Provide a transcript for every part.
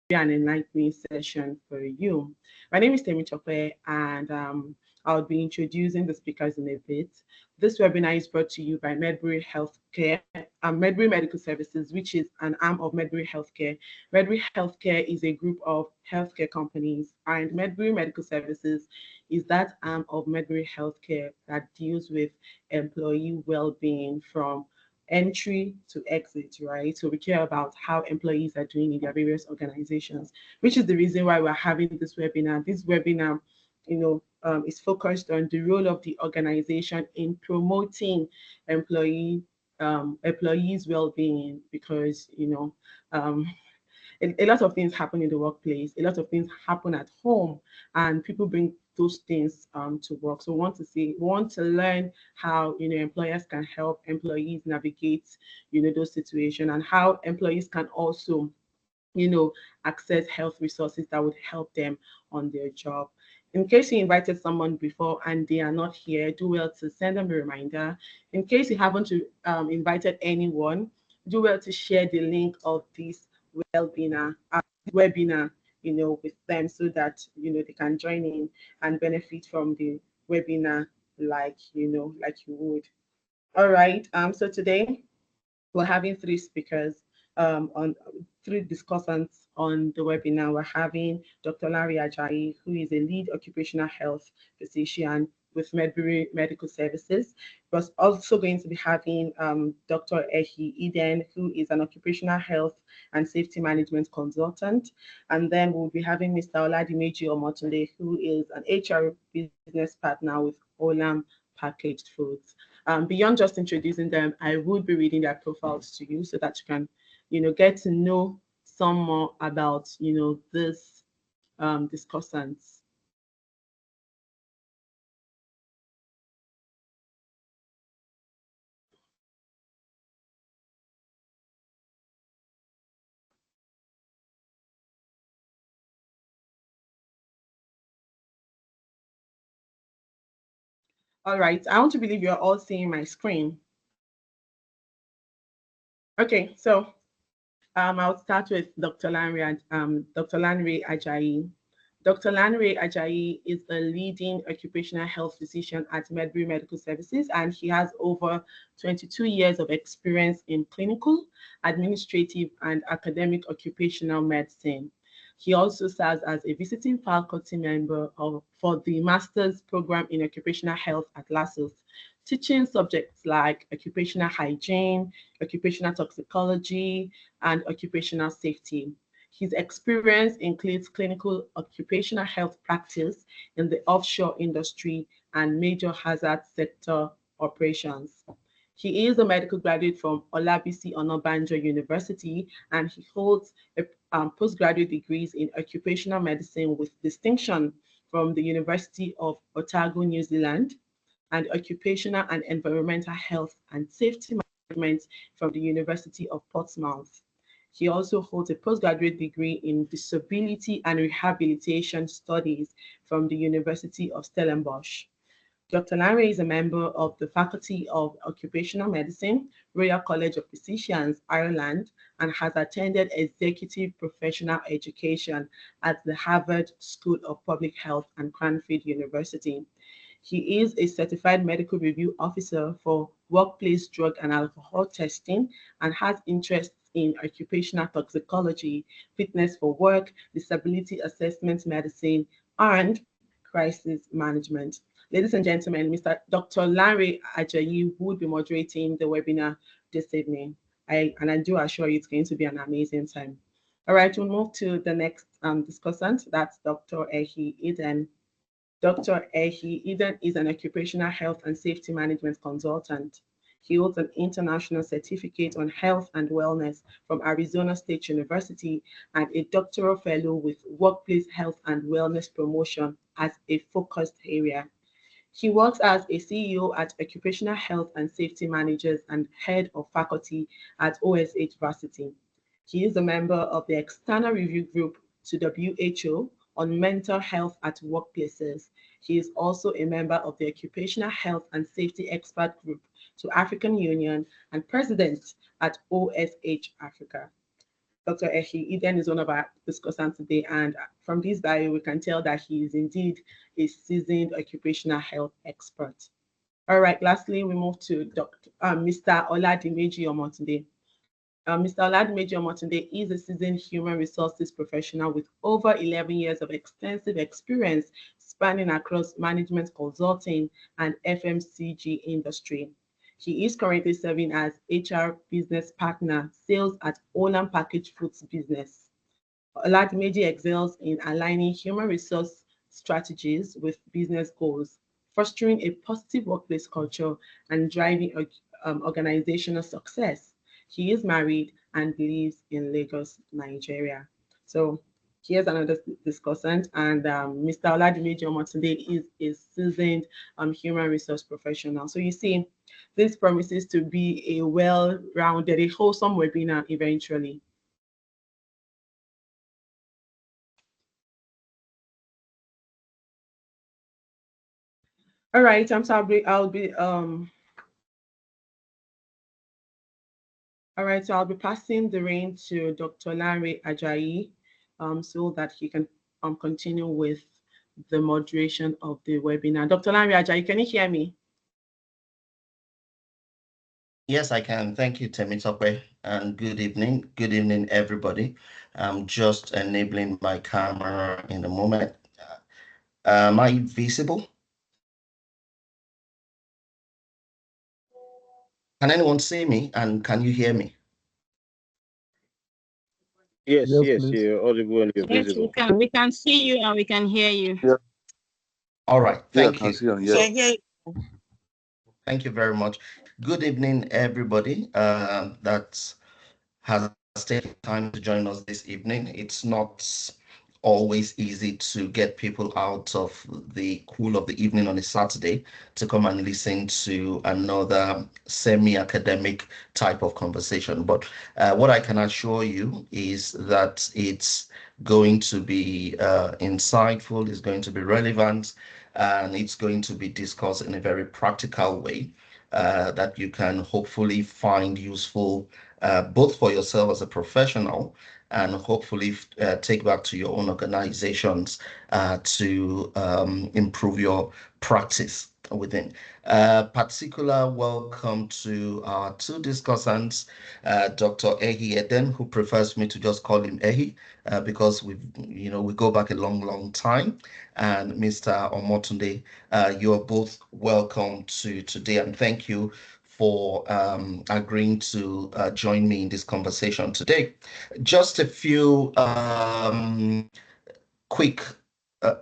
be an enlightening session for you. My name is Temi Chokwe, and I'll be introducing the speakers in a bit. This webinar is brought to you by Medbury Healthcare, Medbury Medical Services, which is an arm of Medbury Healthcare. Medbury Healthcare is a group of healthcare companies, and Medbury Medical Services is that arm of Medbury Healthcare that deals with employee well-being from entry to exit, right? So we care about how employees are doing in their various organizations, which is the reason why we're having this webinar. This webinar, is focused on the role of the organization in promoting employees' well-being, because a lot of things happen in the workplace, a lot of things happen at home, and people bring those things to work. So we want to learn how employers can help employees navigate those situations, and how employees can also access health resources that would help them on their job. In case you invited someone before and they are not here, do well to send them a reminder. In case you haven't invited anyone, do well to share the link of this webinar, with them, so that they can join in and benefit from the webinar, like you would. All right. So today we're having three speakers, on three discussants on the webinar. We're having Dr. Larry Ajayi, who is a lead occupational health physician with Medbury Medical Services. We're also going to be having Dr. Ehi Eden, who is an occupational health and safety management consultant. And then we'll be having Mr. Oladimeji Omotunde, who is an HR business partner with Olam Packaged Foods. Beyond just introducing them, I would be reading their profiles to you, so that you can, get to know some more about, this discussants. All right, I want to believe you're all seeing my screen. Okay, so I'll start with Dr. Lanre Ajayi. Dr. Lanre Ajayi is a leading occupational health physician at Medbury Medical Services, and he has over 22 years of experience in clinical, administrative, and academic occupational medicine. He also serves as a visiting faculty member for the Master's Program in Occupational Health at LASUS, teaching subjects like occupational hygiene, occupational toxicology, and occupational safety. His experience includes clinical occupational health practice in the offshore industry and major hazard sector operations. He is a medical graduate from Olabisi Onabanjo University, and he holds postgraduate degrees in occupational medicine with distinction from the University of Otago, New Zealand, and occupational and environmental health and safety management from the University of Portsmouth. He also holds a postgraduate degree in disability and rehabilitation studies from the University of Stellenbosch. Dr. Larry is a member of the Faculty of Occupational Medicine, Royal College of Physicians, Ireland, and has attended executive professional education at the Harvard School of Public Health and Cranfield University. He is a certified medical review officer for workplace drug and alcohol testing, and has interests in occupational toxicology, fitness for work, disability assessment medicine, and crisis management. Ladies and gentlemen, Mr. Dr. Larry Ajayi would be moderating the webinar this evening. I do assure you it's going to be an amazing time. All right, we'll move to the next discussant. That's Dr. Ehi Eden. Dr. Ehi Eden is an occupational health and safety management consultant. He holds an international certificate on health and wellness from Arizona State University and a doctoral fellow with workplace health and wellness promotion as a focused area. He works as a CEO at Occupational Health and Safety Managers and head of faculty at OSH Varsity. He is a member of the external review group to WHO on mental health at workplaces. He is also a member of the Occupational Health and Safety Expert Group to African Union and president at OSH Africa. Dr. Ehi. Eden is one of our discussants today, and from this bio, we can tell that he is indeed a seasoned occupational health expert. All right, lastly, we move to Mr. Oladimeji Omotunde. Mr. Oladimeji Omotunde is a seasoned human resources professional with over 11 years of extensive experience spanning across management consulting and FMCG industry. He is currently serving as HR business partner sales at Olam Packaged Foods business. Oladimeji excels in aligning human resource strategies with business goals, fostering a positive workplace culture, and driving organizational success. He is married and lives in Lagos, Nigeria. So here's another discussant, and Mr. Oladimeji Omotunde is a seasoned human resource professional. So you see, this promises to be a well-rounded, a wholesome webinar eventually. All right, so I'll be passing the rein to Dr. Larry Ajayi, so that he can continue with the moderation of the webinar. Dr. Larry Ajayi, can you hear me? Yes, I can. Thank you, Temitope, and good evening. Good evening, everybody. I'm just enabling my camera in a moment. Am I visible? Can anyone see me and can you hear me? Yes, Yes, yes, please. you're audible and you're Yes, we visible. can. We can see you and we can hear you. Yeah, All right, yeah, I thank can you. see you. We Yeah. can hear you. Thank you very much. Good evening, everybody. That has taken time to join us this evening. It's not always easy to get people out of the cool of the evening on a Saturday to come and listen to another semi-academic type of conversation. But what I can assure you is that it's going to be insightful, it's going to be relevant, and it's going to be discussed in a very practical way that you can hopefully find useful both for yourself as a professional and hopefully take back to your own organizations to improve your practice within. Particular welcome to our two discussants, Dr. Ehi Eden, who prefers me to just call him Ehi because we go back a long, long time, and Mr. Omotunde. You're both welcome to today, and thank you for agreeing to join me in this conversation today. Just a few quick uh,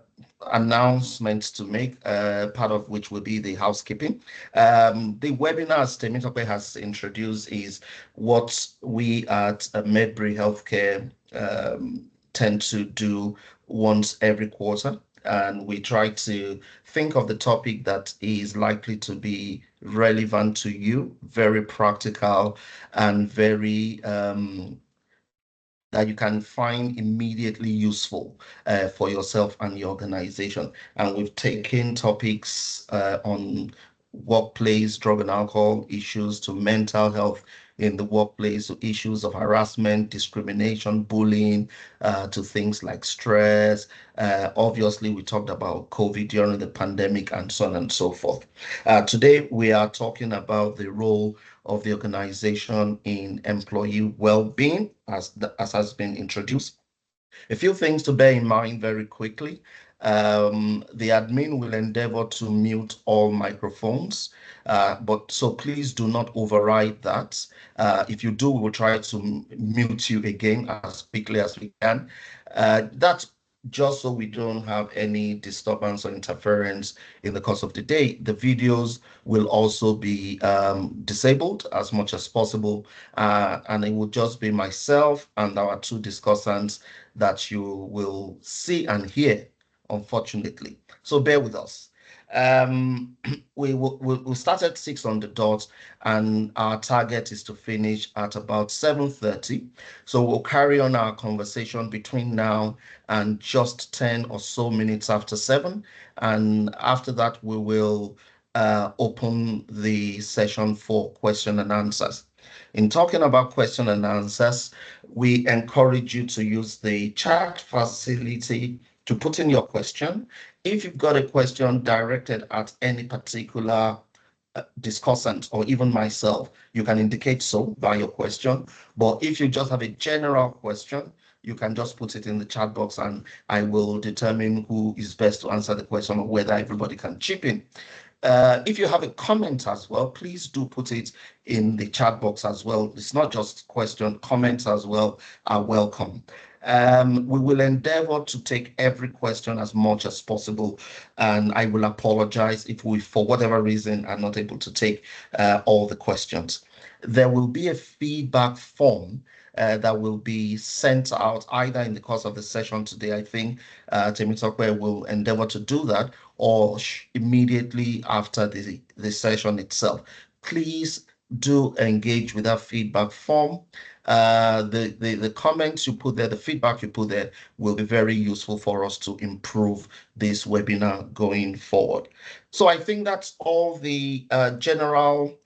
announcements to make, part of which will be the housekeeping. The webinar, as Temitope has introduced, is what we at Medbury Healthcare tend to do once every quarter. And we try to think of the topic that is likely to be relevant to you, very practical, and very that you can find immediately useful for yourself and your organization. And we've taken topics on workplace drug and alcohol issues to mental health in the workplace, to issues of harassment, discrimination, bullying, to things like stress. Obviously, we talked about COVID during the pandemic and so on and so forth. Today, we are talking about the role of the organization in employee well-being, as has been introduced. A few things to bear in mind very quickly. The admin will endeavor to mute all microphones, but so please do not override that. If you do, we will try to mute you again as quickly as we can. That's just so we don't have any disturbance or interference in the course of the day. The videos will also be disabled as much as possible, and it will just be myself and our two discussants that you will see and hear, unfortunately. So bear with us. Um, we'll start at 6 on the dot, and our target is to finish at about 7:30. So we'll carry on our conversation between now and just 10 or so minutes after 7. And after that, we will open the session for question and answers. In talking about question and answers, we encourage you to use the chat facility to put in your question. If you've got a question directed at any particular discussant or even myself, you can indicate so by your question. But if you just have a general question, you can just put it in the chat box and I will determine who is best to answer the question or whether everybody can chip in. If you have a comment as well, please do put it in the chat box as well. It's not just question, comments as well are welcome. We will endeavor to take every question as much as possible, and I will apologize if we, for whatever reason, are not able to take all the questions. There will be a feedback form that will be sent out either in the course of the session today. I think Temitope will endeavor to do that, or immediately after the session itself. Please do engage with that feedback form. The comments you put there, the feedback you put there will be very useful for us to improve this webinar going forward. So I think that's all the general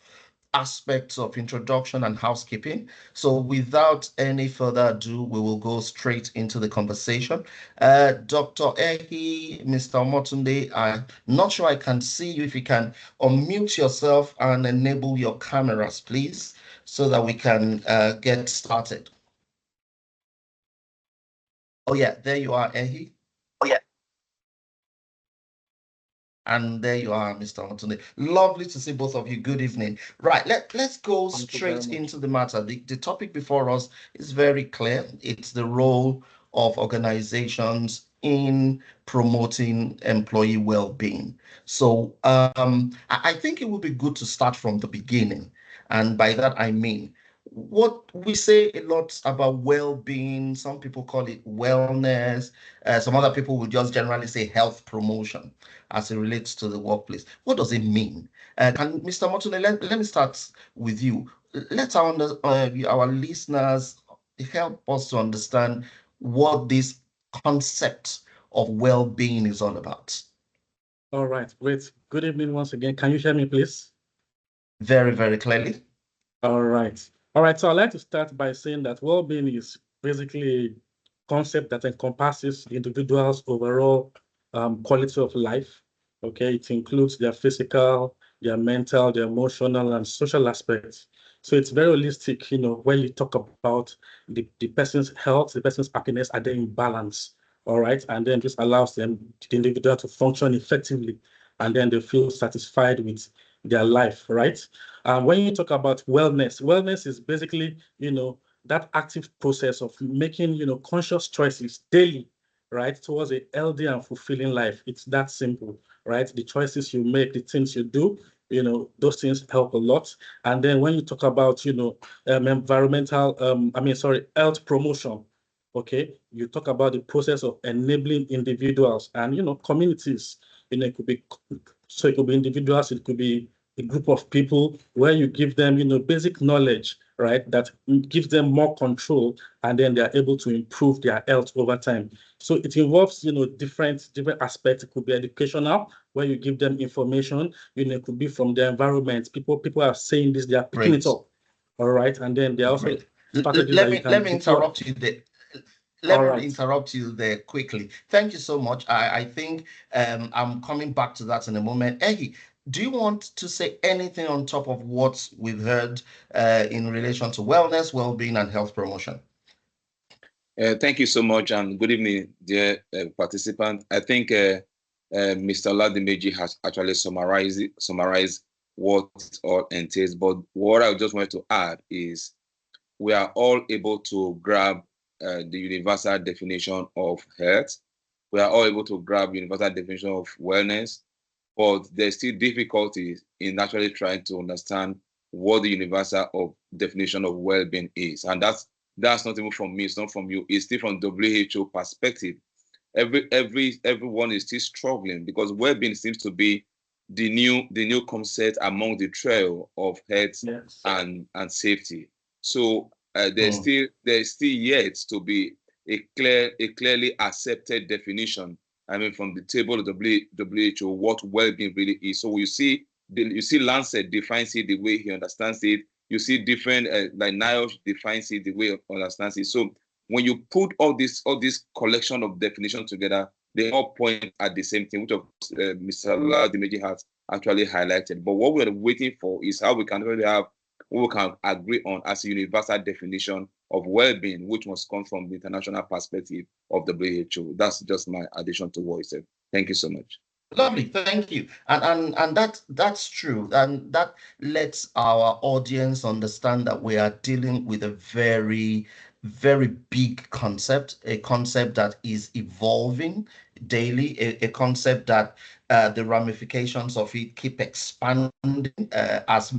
aspects of introduction and housekeeping. So without any further ado, we will go straight into the conversation. Dr. Ehi, Mr. Motunde, I'm not sure I can see you. If you can unmute yourself and enable your cameras, please, so that we can get started. Oh yeah, there you are, Ehi. Oh yeah. And there you are, Mr. Motunde. Lovely to see both of you. Good evening. Right, let's go straight into the matter. The topic before us is very clear. It's the role of organizations in promoting employee well-being. So I think it would be good to start from the beginning. And by that, I mean, what we say a lot about well-being, some people call it wellness, some other people will just generally say health promotion as it relates to the workplace. What does it mean? Can Mr. Motunde, let me start with you. Let our listeners help us to understand what this concept of well-being is all about. All right, great. Good evening once again. Can you hear me, please? Very, very clearly. All right. So I'd like to start by saying that well-being is basically a concept that encompasses the individual's overall quality of life. Okay, it includes their physical, their mental, their emotional, and social aspects. So it's very holistic, when you talk about the person's health, the person's happiness, are they in balance? All right, and then this allows them, the individual, to function effectively, and then they feel satisfied with their life, right? When you talk about wellness is basically, that active process of making, conscious choices daily, right, towards a healthy and fulfilling life. It's that simple, right? The choices you make, the things you do, those things help a lot. And then when you talk about, health promotion, okay, you talk about the process of enabling individuals and, communities. It could be individuals, it could be a group of people where you give them, basic knowledge, right, that gives them more control, and then they're able to improve their health over time. So it involves, different aspects. It could be educational, where you give them information, it could be from the environment. People are saying this, they are picking it up. All right. And then they also let me interrupt you there. Let me interrupt you there quickly. Thank you so much. I think I'm coming back to that in a moment. Ehi, do you want to say anything on top of what we've heard in relation to wellness, well-being, and health promotion? Thank you so much, and good evening, dear participant. I think Mr. Ladimeji has actually summarized what it all entails. But what I just wanted to add is we are all able to grab the universal definition of health. We are all able to grab universal definition of wellness, but there's still difficulties in actually trying to understand what the universal definition of well-being is. And that's not even from me, it's not from you, it's still from WHO perspective. Everyone is still struggling because well-being seems to be the new concept among the trail of health and safety. So there's still yet to be a clearly accepted definition. I mean, from the table of WHO, what well-being really is. So you see Lancet defines it the way he understands it. you see different, like NIOSH defines it, the way of understanding it. So when you put all this collection of definitions together, they all point at the same thing, which of course, Mr. Ladimeji has actually highlighted. But what we're waiting for is how we can really have what we can agree on as a universal definition of well-being, which must come from the international perspective of the WHO. That's just my addition to what he said. Thank you so much. Lovely, thank you. And that's true. And that lets our audience understand that we are dealing with a very, very big concept, a concept that is evolving daily, a concept that the ramifications of it keep expanding as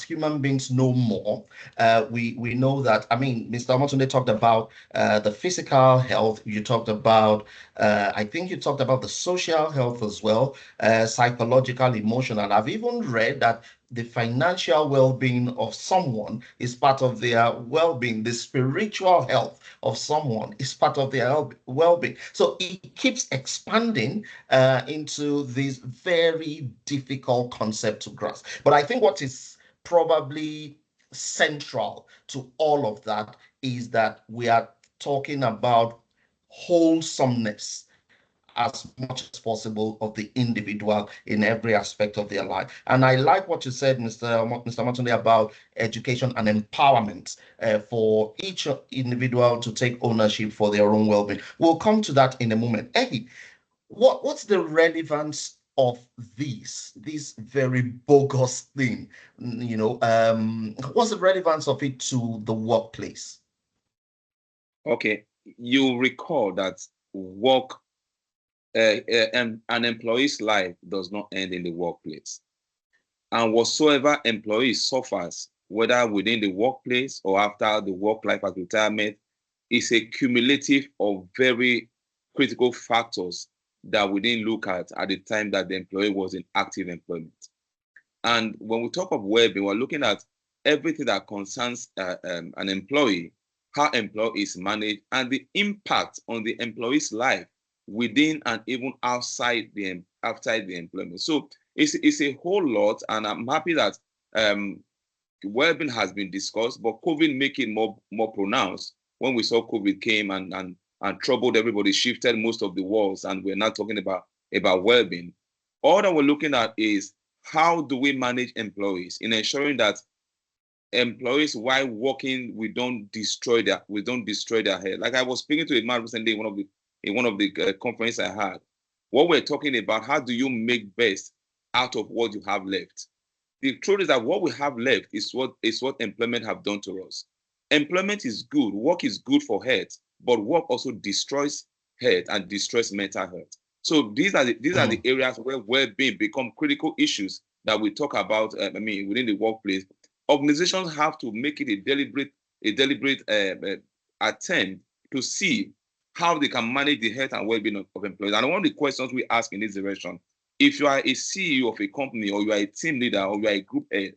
human beings know more. We know that, I mean, Mr. Omotunde talked about the physical health. You talked about, I think you talked about the social health as well, psychological, emotional. I've even read that the financial well-being of someone is part of their well-being. The spiritual health of someone is part of their well-being. So it keeps expanding into this very difficult concept to grasp. But I think what is probably central to all of that is that we are talking about wholesomeness as much as possible of the individual in every aspect of their life. And I like what you said, Mr. Matunde, about education and empowerment for each individual to take ownership for their own well-being. We'll come to that in a moment. Eddie, what's the relevance of this very bogus thing? What's the relevance of it to the workplace? Okay, you recall that work, an employee's life does not end in the workplace. And whatsoever employee suffers, whether within the workplace or after the work life at retirement, is a cumulative of very critical factors that we didn't look at the time that the employee was in active employment. And when we talk of well-being, we're looking at everything that concerns an employee, how employee is managed, and the impact on the employee's life within and even outside the employment. So it's a whole lot, and I'm happy that well-being has been discussed, but COVID make it more pronounced. When we saw COVID came and troubled everybody, shifted most of the walls, and we're not talking about well-being. All that we're looking at is how do we manage employees in ensuring that employees, while working, we don't destroy their health. Like I was speaking to a man recently in one of the conferences I had. What we're talking about, how do you make best out of what you have left? The truth is that what we have left is what employment have done to us. Employment is good, work is good for health, but work also destroys health and destroys mental health. So these are the areas where well-being become critical issues that we talk about. Within the workplace, organizations have to make it a deliberate attempt to see how they can manage the health and well-being of employees. And one of the questions we ask in this direction, if you are a CEO of a company, or you are a team leader, or you are a group head,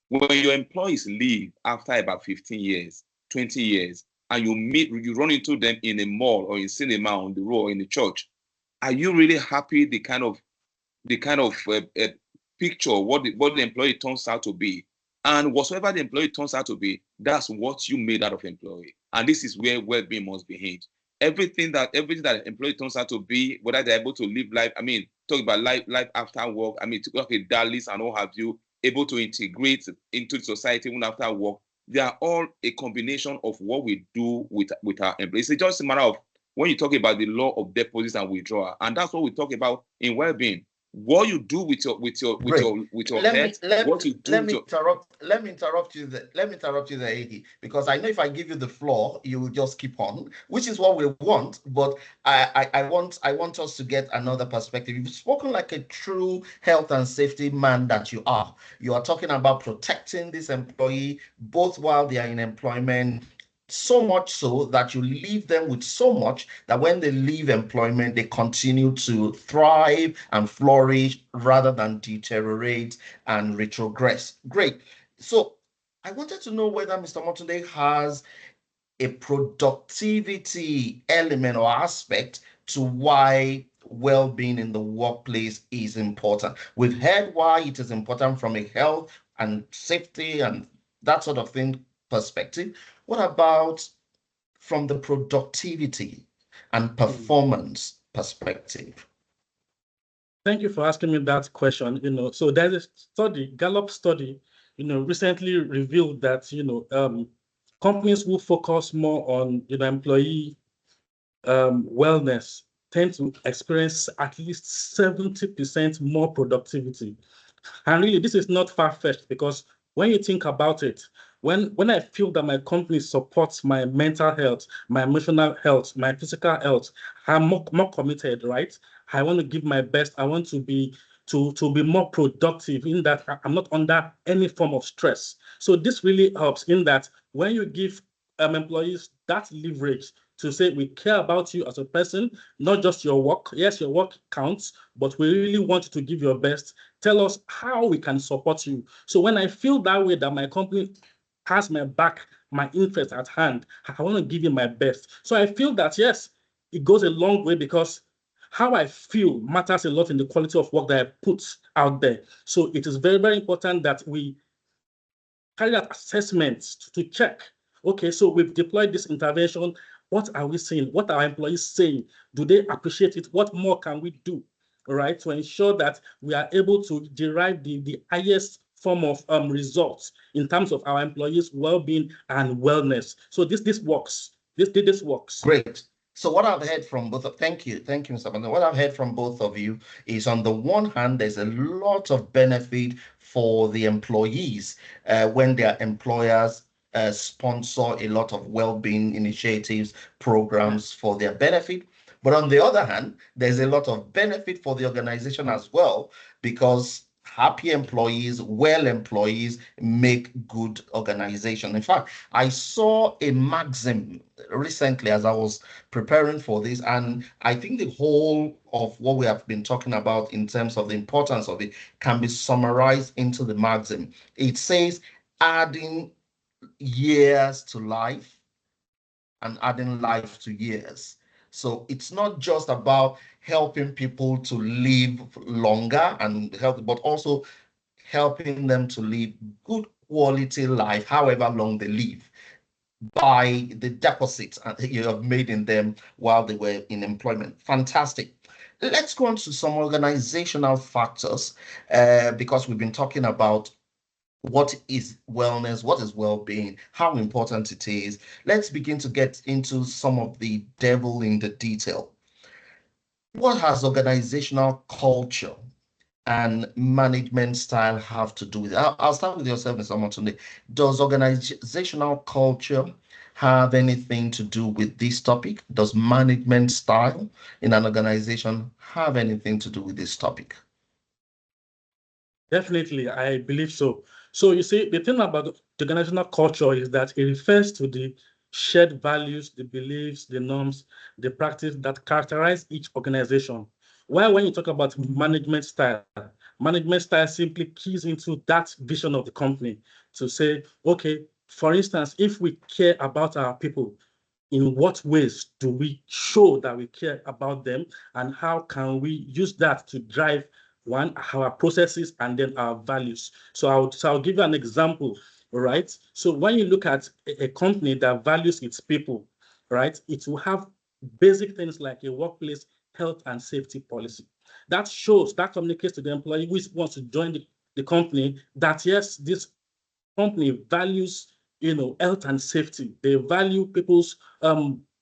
when your employees leave after about 15 years, 20 years, and you run into them in a mall or in cinema, on the road, or in the church, are you really happy the kind of picture what the employee turns out to be? And whatsoever the employee turns out to be, that's what you made out of employee. And this is where well-being must be hinged. Everything that an employee turns out to be, whether they're able to live life, talk about life after work, to go to Dallas and all have you, able to integrate into society even after work, they are all a combination of what we do with our employees. It's just a matter of when you talk about the law of deposits and withdrawal, and that's what we talk about in well-being. What you do with your head, what you do. Let me interrupt you there. Let me interrupt you there, Eddie, because I know if I give you the floor, you will just keep on, which is what we want. But I want us to get another perspective. You've spoken like a true health and safety man that you are. You are talking about protecting this employee both while they are in employment, so much so that you leave them with so much that when they leave employment, they continue to thrive and flourish rather than deteriorate and retrogress. Great. So I wanted to know whether Mr. Motunde has a productivity element or aspect to why well-being in the workplace is important. We've heard why it is important from a health and safety and that sort of thing perspective, what about from the productivity and performance perspective? Thank you for asking me that question. So there's a study, Gallup study, recently revealed that, companies who focus more on, employee wellness tend to experience at least 70% more productivity. And really, this is not far-fetched, because when you think about it, when I feel that my company supports my mental health, my emotional health, my physical health, I'm more committed, right? I want to give my best. I want to be more productive, in that I'm not under any form of stress. So this really helps, in that when you give employees that leverage to say, we care about you as a person, not just your work. Yes, your work counts, but we really want you to give your best. Tell us how we can support you. So when I feel that way, that my company has my back, my interest at hand, I want to give you my best. So I feel that, yes, it goes a long way, because how I feel matters a lot in the quality of work that I put out there. So it is very, very important that we carry out assessments to check. Okay, so we've deployed this intervention. What are we seeing? What are our employees saying? Do they appreciate it? What more can we do, all right, to ensure that we are able to derive the highest form of results in terms of our employees' well-being and wellness? So this works. This works. Great. So what I've heard from both of, thank you, Mr. Banda. What I've heard from both of you is, on the one hand, there's a lot of benefit for the employees when their employers sponsor a lot of well-being initiatives, programs for their benefit. But on the other hand, there's a lot of benefit for the organization as well, because happy employees, well employees make good organization. In fact, I saw a maxim recently as I was preparing for this, and I think the whole of what we have been talking about in terms of the importance of it can be summarized into the maxim. It says, adding years to life and adding life to years. So it's not just about helping people to live longer and healthy, but also helping them to live good quality life, however long they live, by the deposits you have made in them while they were in employment. Fantastic. Let's go on to some organizational factors, because we've been talking about what is wellness, what is well-being, how important it is. Let's begin to get into some of the devil in the detail. What has organizational culture and management style have to do with it? I'll start with yourself, Mr. Motunde. Does organizational culture have anything to do with this topic? Does management style in an organization have anything to do with this topic? Definitely, I believe so. So you see, the thing about the organizational culture is that it refers to the shared values, the beliefs, the norms, the practice that characterize each organization. While when you talk about management style simply keys into that vision of the company to say, okay, for instance, if we care about our people, in what ways do we show that we care about them, and how can we use that to drive one, our processes, and then our values? So I'll give you an example, right? So when you look at a company that values its people, right, it will have basic things like a workplace health and safety policy. That communicates to the employee who wants to join the company that, yes, this company values, health and safety. They value people's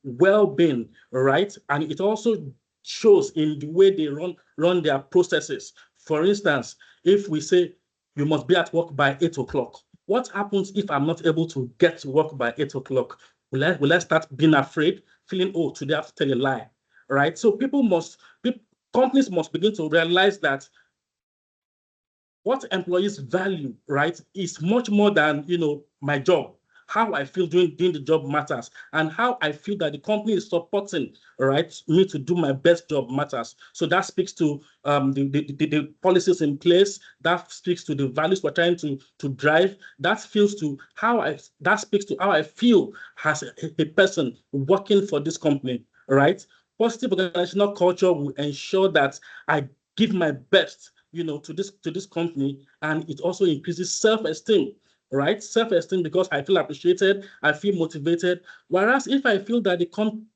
well-being, right? And it also shows in the way they run their processes. For instance, if we say you must be at work by 8 o'clock, what happens if I'm not able to get to work by 8 o'clock? Will I start being afraid, feeling, oh, today I have to tell a lie, right? So companies must begin to realize that what employees value, right, is much more than, my job. How I feel doing the job matters, and how I feel that the company is supporting, right, me to do my best job matters. So that speaks to the policies in place. That speaks to the values we're trying to drive. That speaks to how I feel as a person working for this company, right? Positive organizational culture will ensure that I give my best to this company, and it also increases self-esteem, right? Self-esteem, because I feel appreciated, I feel motivated. Whereas if I feel that the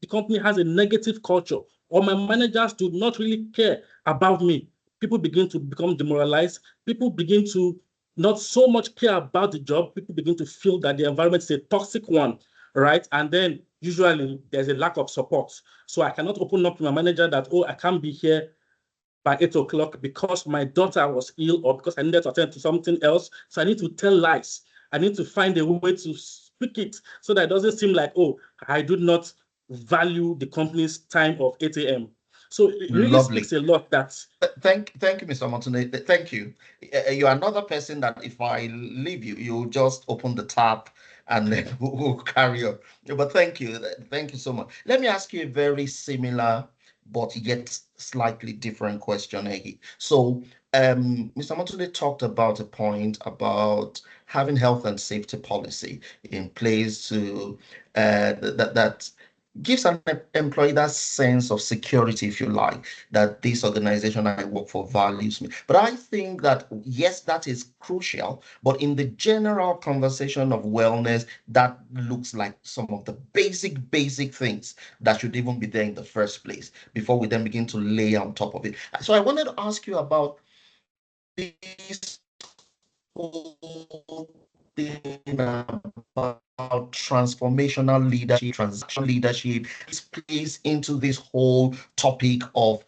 company has a negative culture, or my managers do not really care about me, people begin to become demoralized. People begin to not so much care about the job. People begin to feel that the environment is a toxic one, right? And then usually there's a lack of support. So I cannot open up to my manager that, oh, I can't be here by 8 o'clock because my daughter was ill, or because I needed to attend to something else. So I need to tell lies. I need to find a way to speak it so that it doesn't seem like, oh, I do not value the company's time of 8 a.m. So it really speaks a lot that. Thank you, Mr. Montanez. Thank you. You're another person that if I leave you, you'll just open the tap and then we'll carry on. But thank you. Thank you so much. Let me ask you a very similar but yet slightly different question, Egi. So Mr. Montanez talked about a point about having health and safety policy in place to that gives an employee that sense of security, if you like, that this organization I work for values me. But I think that, yes, that is crucial. But in the general conversation of wellness, that looks like some of the basic things that should even be there in the first place before we then begin to lay on top of it. So I wanted to ask you about this whole thing about transformational leadership, transactional leadership, this plays into this whole topic of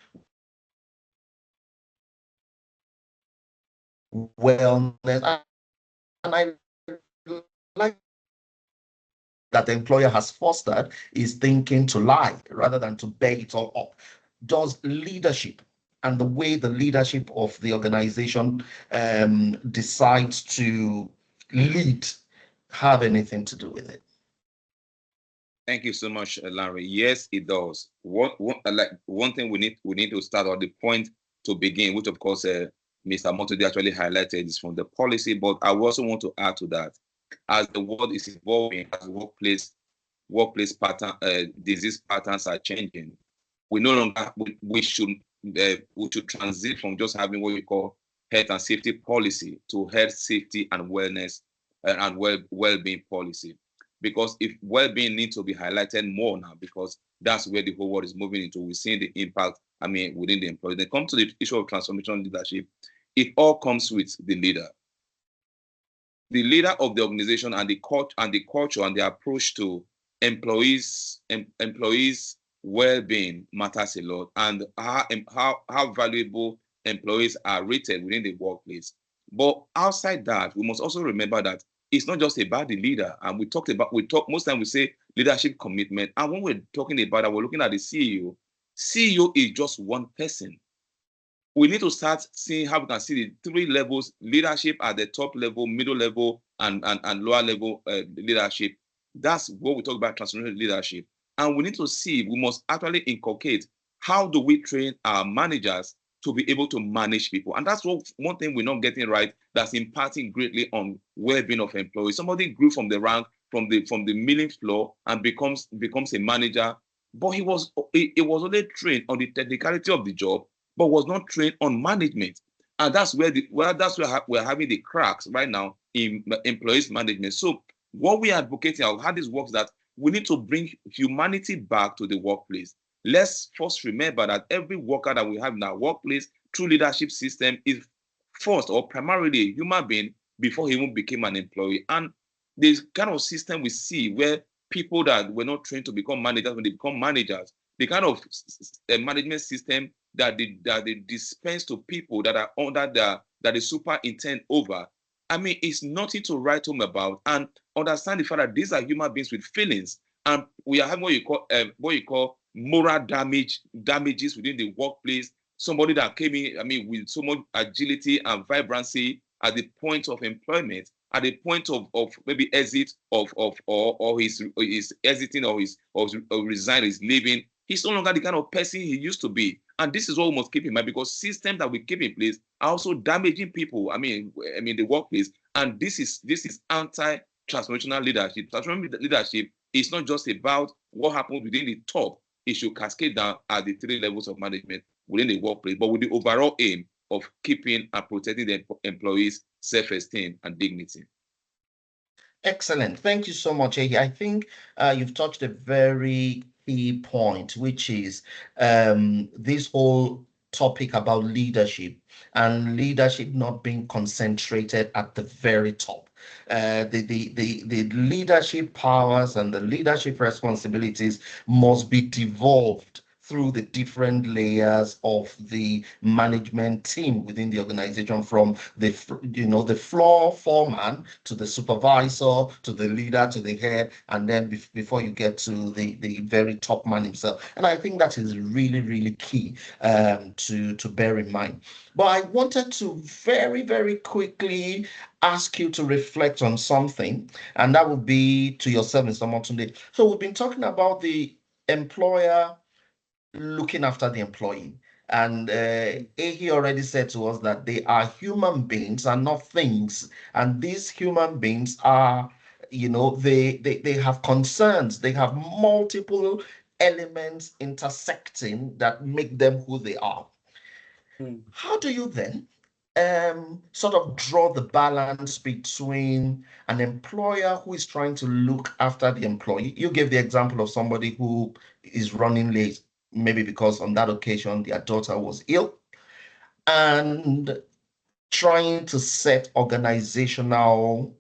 wellness. And I like that the employer has fostered is thinking to lie rather than to bear it all up. Does leadership and the way the leadership of the organization decides to lead have anything to do with it? Thank you so much, Larry. Yes, it does. One thing we need to start, or the point to begin, which of course Mr. Montague actually highlighted, is from the policy. But I also want to add to that, as the world is evolving, as the workplace pattern, disease patterns are changing, we no longer we should transit from just having what we call health and safety policy to health, safety, and wellness and well-being policy. Because if well-being needs to be highlighted more now, because that's where the whole world is moving into. We're seeing the impact, within the employee. When it comes to the issue of transformational leadership, it all comes with the leader. The leader of the organization and the culture and the approach to employees' well-being matters a lot, and how valuable employees are rated within the workplace. But outside that, we must also remember that it's not just about the leader. And most time we say leadership commitment. And when we're talking about that, we're looking at the CEO. CEO is just one person. We need to start seeing how we can see the three levels: leadership at the top level, middle level, and lower level leadership. That's what we talk about, transformational leadership. And we need to see, we must actually inculcate, how do we train our managers to be able to manage people? And that's one thing we're not getting right, that's impacting greatly on well-being of employees. Somebody grew from the rank, from the milling floor, and becomes a manager, but he was only trained on the technicality of the job, but was not trained on management. And that's where we're having the cracks right now in employees management. So what we are advocating, how this works, that we need to bring humanity back to the workplace. Let's first remember that every worker that we have in our workplace, through leadership system, is first or primarily a human being before he even became an employee. And this kind of system we see where people that were not trained to become managers, when they become managers, the kind of management system that they dispense to people that are under that the superintend over, it's nothing to write home about. And understand the fact that these are human beings with feelings, and we are having what you call moral damages within the workplace. Somebody that came in, with so much agility and vibrancy at the point of employment, at the point of maybe exit or his exiting, or resign, is leaving. He's no longer the kind of person he used to be. And this is what we must keep in mind, because systems that we keep in place are also damaging people, the workplace. And this is anti-transformational leadership. Transformational leadership is not just about what happens within the top. It should cascade down at the three levels of management within the workplace, but with the overall aim of keeping and protecting the employees' self-esteem and dignity. Excellent. Thank you so much, Ehi. I think you've touched a very key point, which is this whole topic about leadership and leadership not being concentrated at the very top. The leadership powers and the leadership responsibilities must be devolved through the different layers of the management team within the organization, from the the floor foreman to the supervisor to the leader to the head, and then before you get to the very top man himself. And I think that is really key to bear in mind. But I wanted to very quickly ask you to reflect on something, and that would be to yourself, Mr. Motunde. So we've been talking about the employer looking after the employee. And he already said to us that they are human beings and not things. And these human beings are, they have concerns. They have multiple elements intersecting that make them who they are. How do you then sort of draw the balance between an employer who is trying to look after the employee? You gave the example of somebody who is running late, maybe because on that occasion their daughter was ill, and trying to set organizational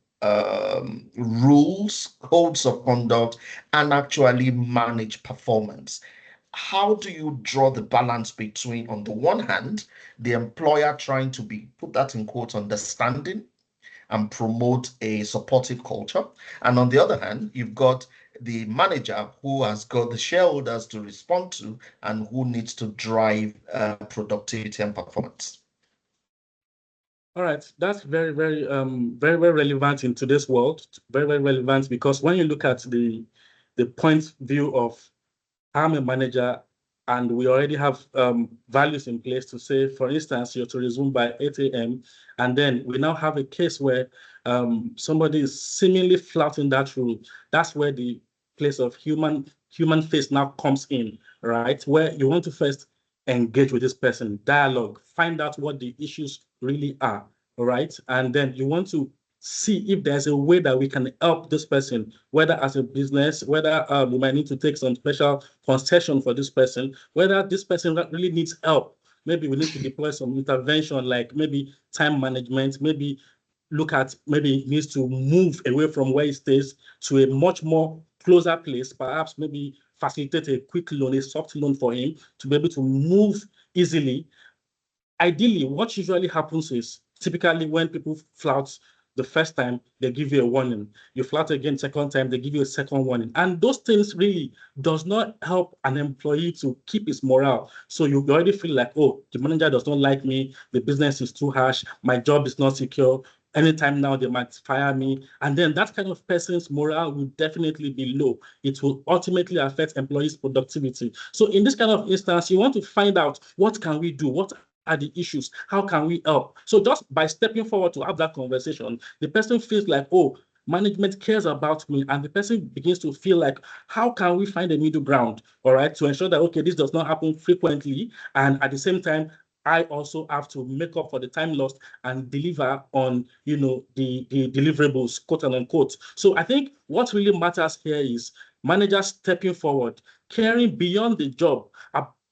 rules, codes of conduct, and actually manage performance. How do you draw the balance between, on the one hand, the employer trying to be, put that in quotes, understanding and promote a supportive culture, and on the other hand, you've got the manager who has got the shareholders to respond to and who needs to drive productivity and performance? All right, that's very relevant in today's world. Very relevant, because when you look at the point of view of I'm a manager and we already have values in place to say, for instance, you're to resume by 8 a.m. And then we now have a case where somebody is seemingly flouting that rule. That's where the place of human face now comes in, right? Where you want to first engage with this person, dialogue, find out what the issues really are, all right? And then you want to see if there's a way that we can help this person, whether as a business, whether we might need to take some special concession for this person, whether this person really needs help. Maybe we need to deploy some intervention, like maybe time management, maybe look at, maybe he needs to move away from where he stays to a much more closer place, perhaps maybe facilitate a quick loan, a soft loan for him to be able to move easily. Ideally, what usually happens is, typically when people flout the first time, they give you a warning. You flout again second time, they give you a second warning. And those things really does not help an employee to keep his morale. So you already feel like, oh, the manager does not like me, the business is too harsh, my job is not secure. Anytime now they might fire me. And then that kind of person's morale will definitely be low. It will ultimately affect employees' productivity. So in this kind of instance, you want to find out, what can we do? What are the issues? How can we help? So just by stepping forward to have that conversation, the person feels like, oh, management cares about me, and the person begins to feel like, how can we find a middle ground, all right, to ensure that, okay, this does not happen frequently, and at the same time, I also have to make up for the time lost and deliver on, the deliverables, quote unquote. So I think what really matters here is managers stepping forward, caring beyond the job,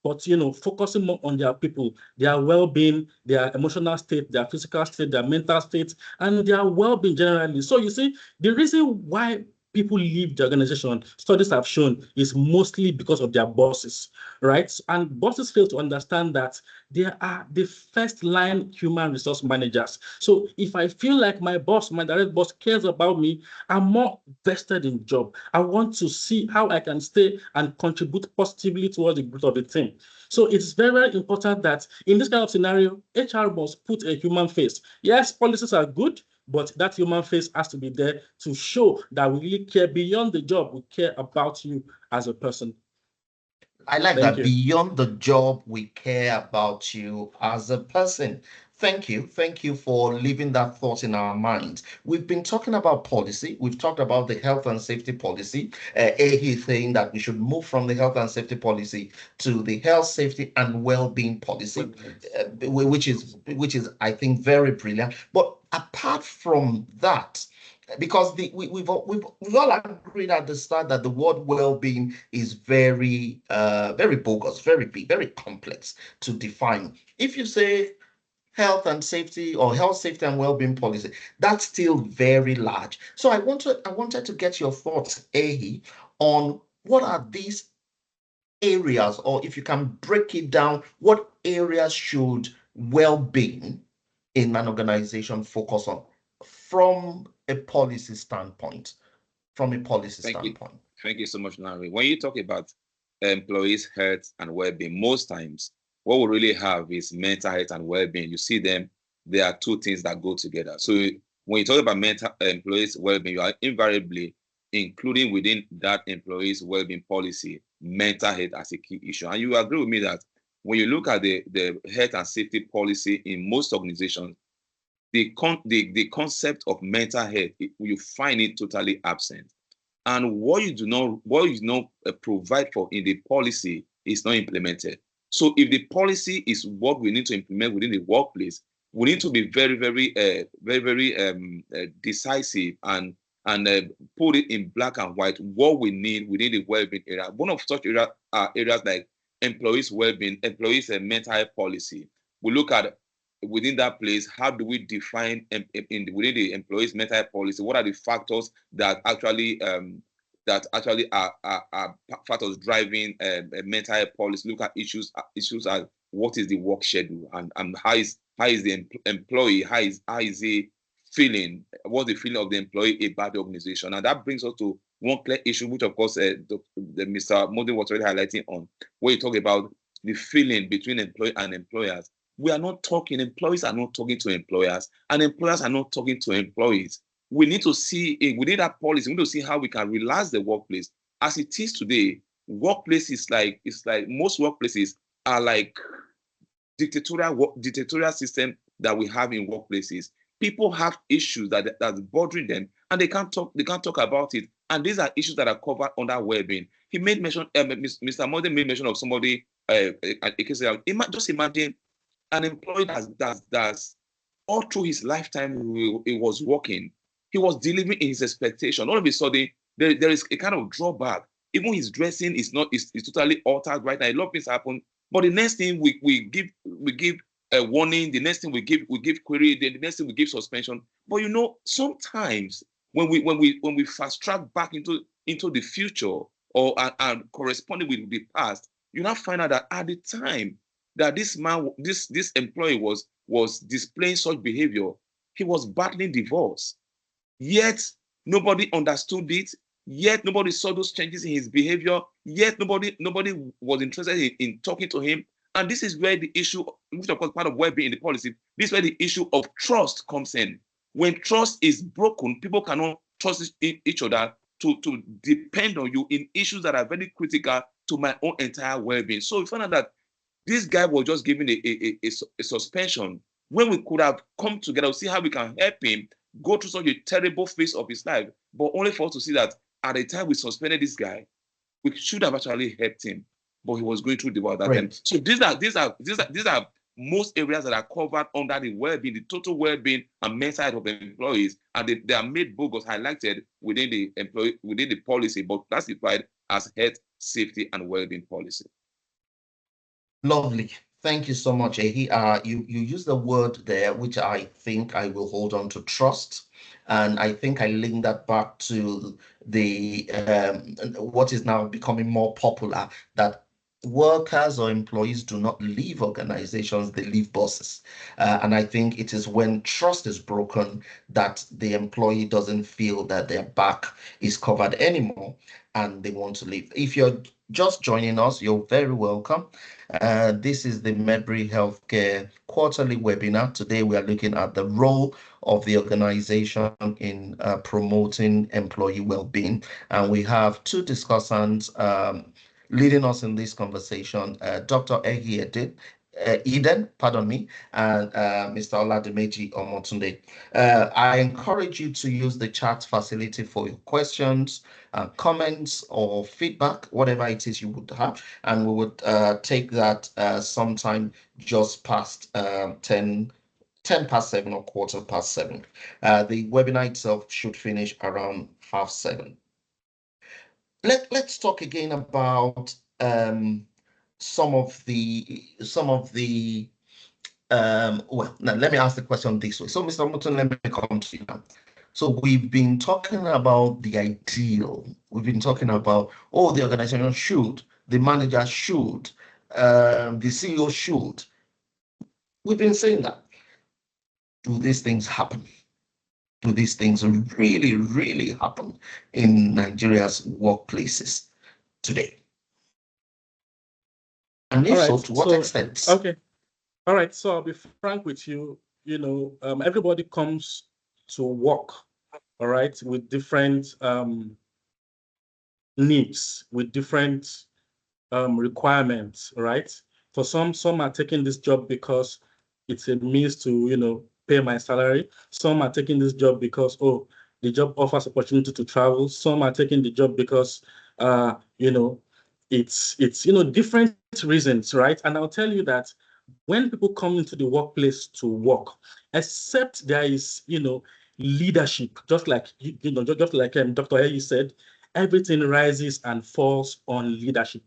but focusing more on their people, their well-being, their emotional state, their physical state, their mental state, and their well-being generally. So you see, the reason why people leave the organization, studies have shown, is mostly because of their bosses, right? And bosses fail to understand that they are the first line human resource managers. So if I feel like my boss, my direct boss, cares about me, I'm more vested in the job. I want to see how I can stay and contribute positively towards the growth of the team. So it's very important that in this kind of scenario, HR must put a human face. Yes, policies are good, but that human face has to be there to show that we really care beyond the job. We care about you as a person. I like that. Beyond the job, we care about you as a person. Thank you. Thank you for leaving that thought in our minds. We've been talking about policy. We've talked about the health and safety policy. Ehi saying that we should move from the health and safety policy to the health, safety, and well-being policy, which is, I think, very brilliant. But apart from that, because we've all agreed at the start that the word well-being is very very bogus, very big, very complex to define. If you say health and safety or health, safety, and well-being policy, that's still very large. So I wanted to get your thoughts, Ehi, on what are these areas, or if you can break it down, what areas should well-being in an organization focus on from a policy standpoint? Thank you so much, Larry. When you talk about employees' health and well-being, most times what we really have is mental health and well-being. You see them, there are two things that go together. So when you talk about employees' well-being, you are invariably including within that employees' well-being policy mental health as a key issue. And you agree with me that when you look at the health and safety policy in most organizations, the concept of mental health, you find it totally absent. And what you do not provide for in the policy is not implemented. So if the policy is what we need to implement within the workplace, we need to be very, very decisive and put it in black and white what we need within the well-being area. One of such areas are areas like employees' well-being, employees' mental health policy. We look at within that place, how do we define within the employees' mental health policy? What are the factors that actually are factors driving a mental health policy? Look at issues as what is the work schedule and how is the employee, how is he feeling? What's the feeling of the employee about the organization? And that brings us to one clear issue, which of course Mr. Modi was already highlighting on, where you talk about the feeling between employee and employers. We are not talking, employees are not talking to employers, and employers are not talking to employees. We need to see, within that policy, we need to see how we can relax the workplace. As it is today, workplace is like, most workplaces are like dictatorial system that we have in workplaces. People have issues that's bothering them, and they can't talk about it. And these are issues that are covered under well-being. He made mention, Mr. Modi made mention of somebody, just imagine an employee that's all through his lifetime he was working, he was delivering in his expectation. All of a sudden, there is a kind of drawback. Even his dressing is totally altered right now. A lot of things happen, but the next thing we give a warning. The next thing we give query. The next thing we give suspension. But sometimes when we fast track back into the future or and corresponding with the past, you now find out that at the time that this man, this employee was displaying such behavior, he was battling divorce. Yet nobody understood it. Yet nobody saw those changes in his behavior. Yet nobody was interested in talking to him. And this is where the issue, which of course part of well-being in the policy, this is where the issue of trust comes in. When trust is broken, people cannot trust each other to depend on you in issues that are very critical to my own entire well-being. So we found out that this guy was just given a suspension when we could have come together to see how we can help him go through such a terrible phase of his life, but only for us to see that at the time we suspended this guy, we should have actually helped him, but he was going through divorce at that time. So these are most areas that are covered under the well-being, the total well-being and mental health of employees, and they are made bogus, highlighted within the policy, but classified as health, safety, and well-being policy. Lovely. Thank you so much, Ehi. You used the word there, which I think I will hold on to, trust. And I think I link that back to the what is now becoming more popular, that workers or employees do not leave organizations, they leave bosses. And I think it is when trust is broken that the employee doesn't feel that their back is covered anymore and they want to leave. If you're just joining us, you're very welcome. This is the Medbury Healthcare quarterly webinar. Today we are looking at the role of the organization in promoting employee well-being. And we have two discussants leading us in this conversation, Dr. Ehi Eden, pardon me, and Mr. Oladimeji Omotunde. I encourage you to use the chat facility for your questions, comments, or feedback, whatever it is you would have, and we would take that sometime just past 10 past 7 or quarter past 7. The webinar itself should finish around 6:30. Let's talk again about some of the well, now let me ask the question this way. So, Mr. Morton, let me come to you now. So we've been talking about the ideal. We've been talking about, oh, the organization should, the manager should, the CEO should. We've been saying that. Do these things happen? Do these things really, really happen in Nigeria's workplaces today? And if so, to what extent? Okay. All right. So I'll be frank with you. Everybody comes to work, all right, with different needs, with different requirements, right? For some are taking this job because it's a means to, pay my salary. Some are taking this job because, oh, the job offers opportunity to travel. Some are taking the job because, it's different reasons, right? And I'll tell you that when people come into the workplace to work, except there is, leadership, just like just like Dr. Eyi said, everything rises and falls on leadership,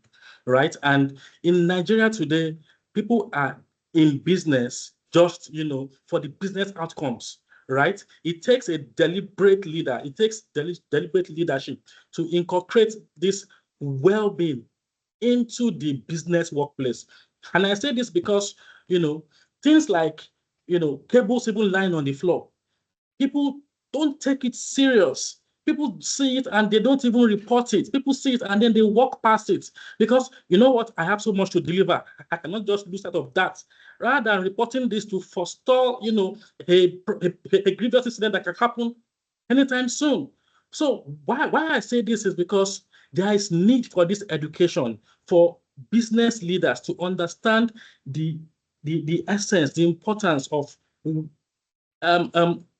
right? And in Nigeria today, people are in business just, for the business outcomes, right? It takes a deliberate leader. It takes deliberate leadership to incorporate this well-being into the business workplace. And I say this because, things like, cables even lying on the floor, people don't take it serious. People see it and they don't even report it. People see it and then they walk past it because, you know what, I have so much to deliver. I cannot just lose sight of that. Rather than reporting this to forestall, a grievous incident that can happen anytime soon. So why I say this is because there is need for this education for business leaders to understand the essence, the importance of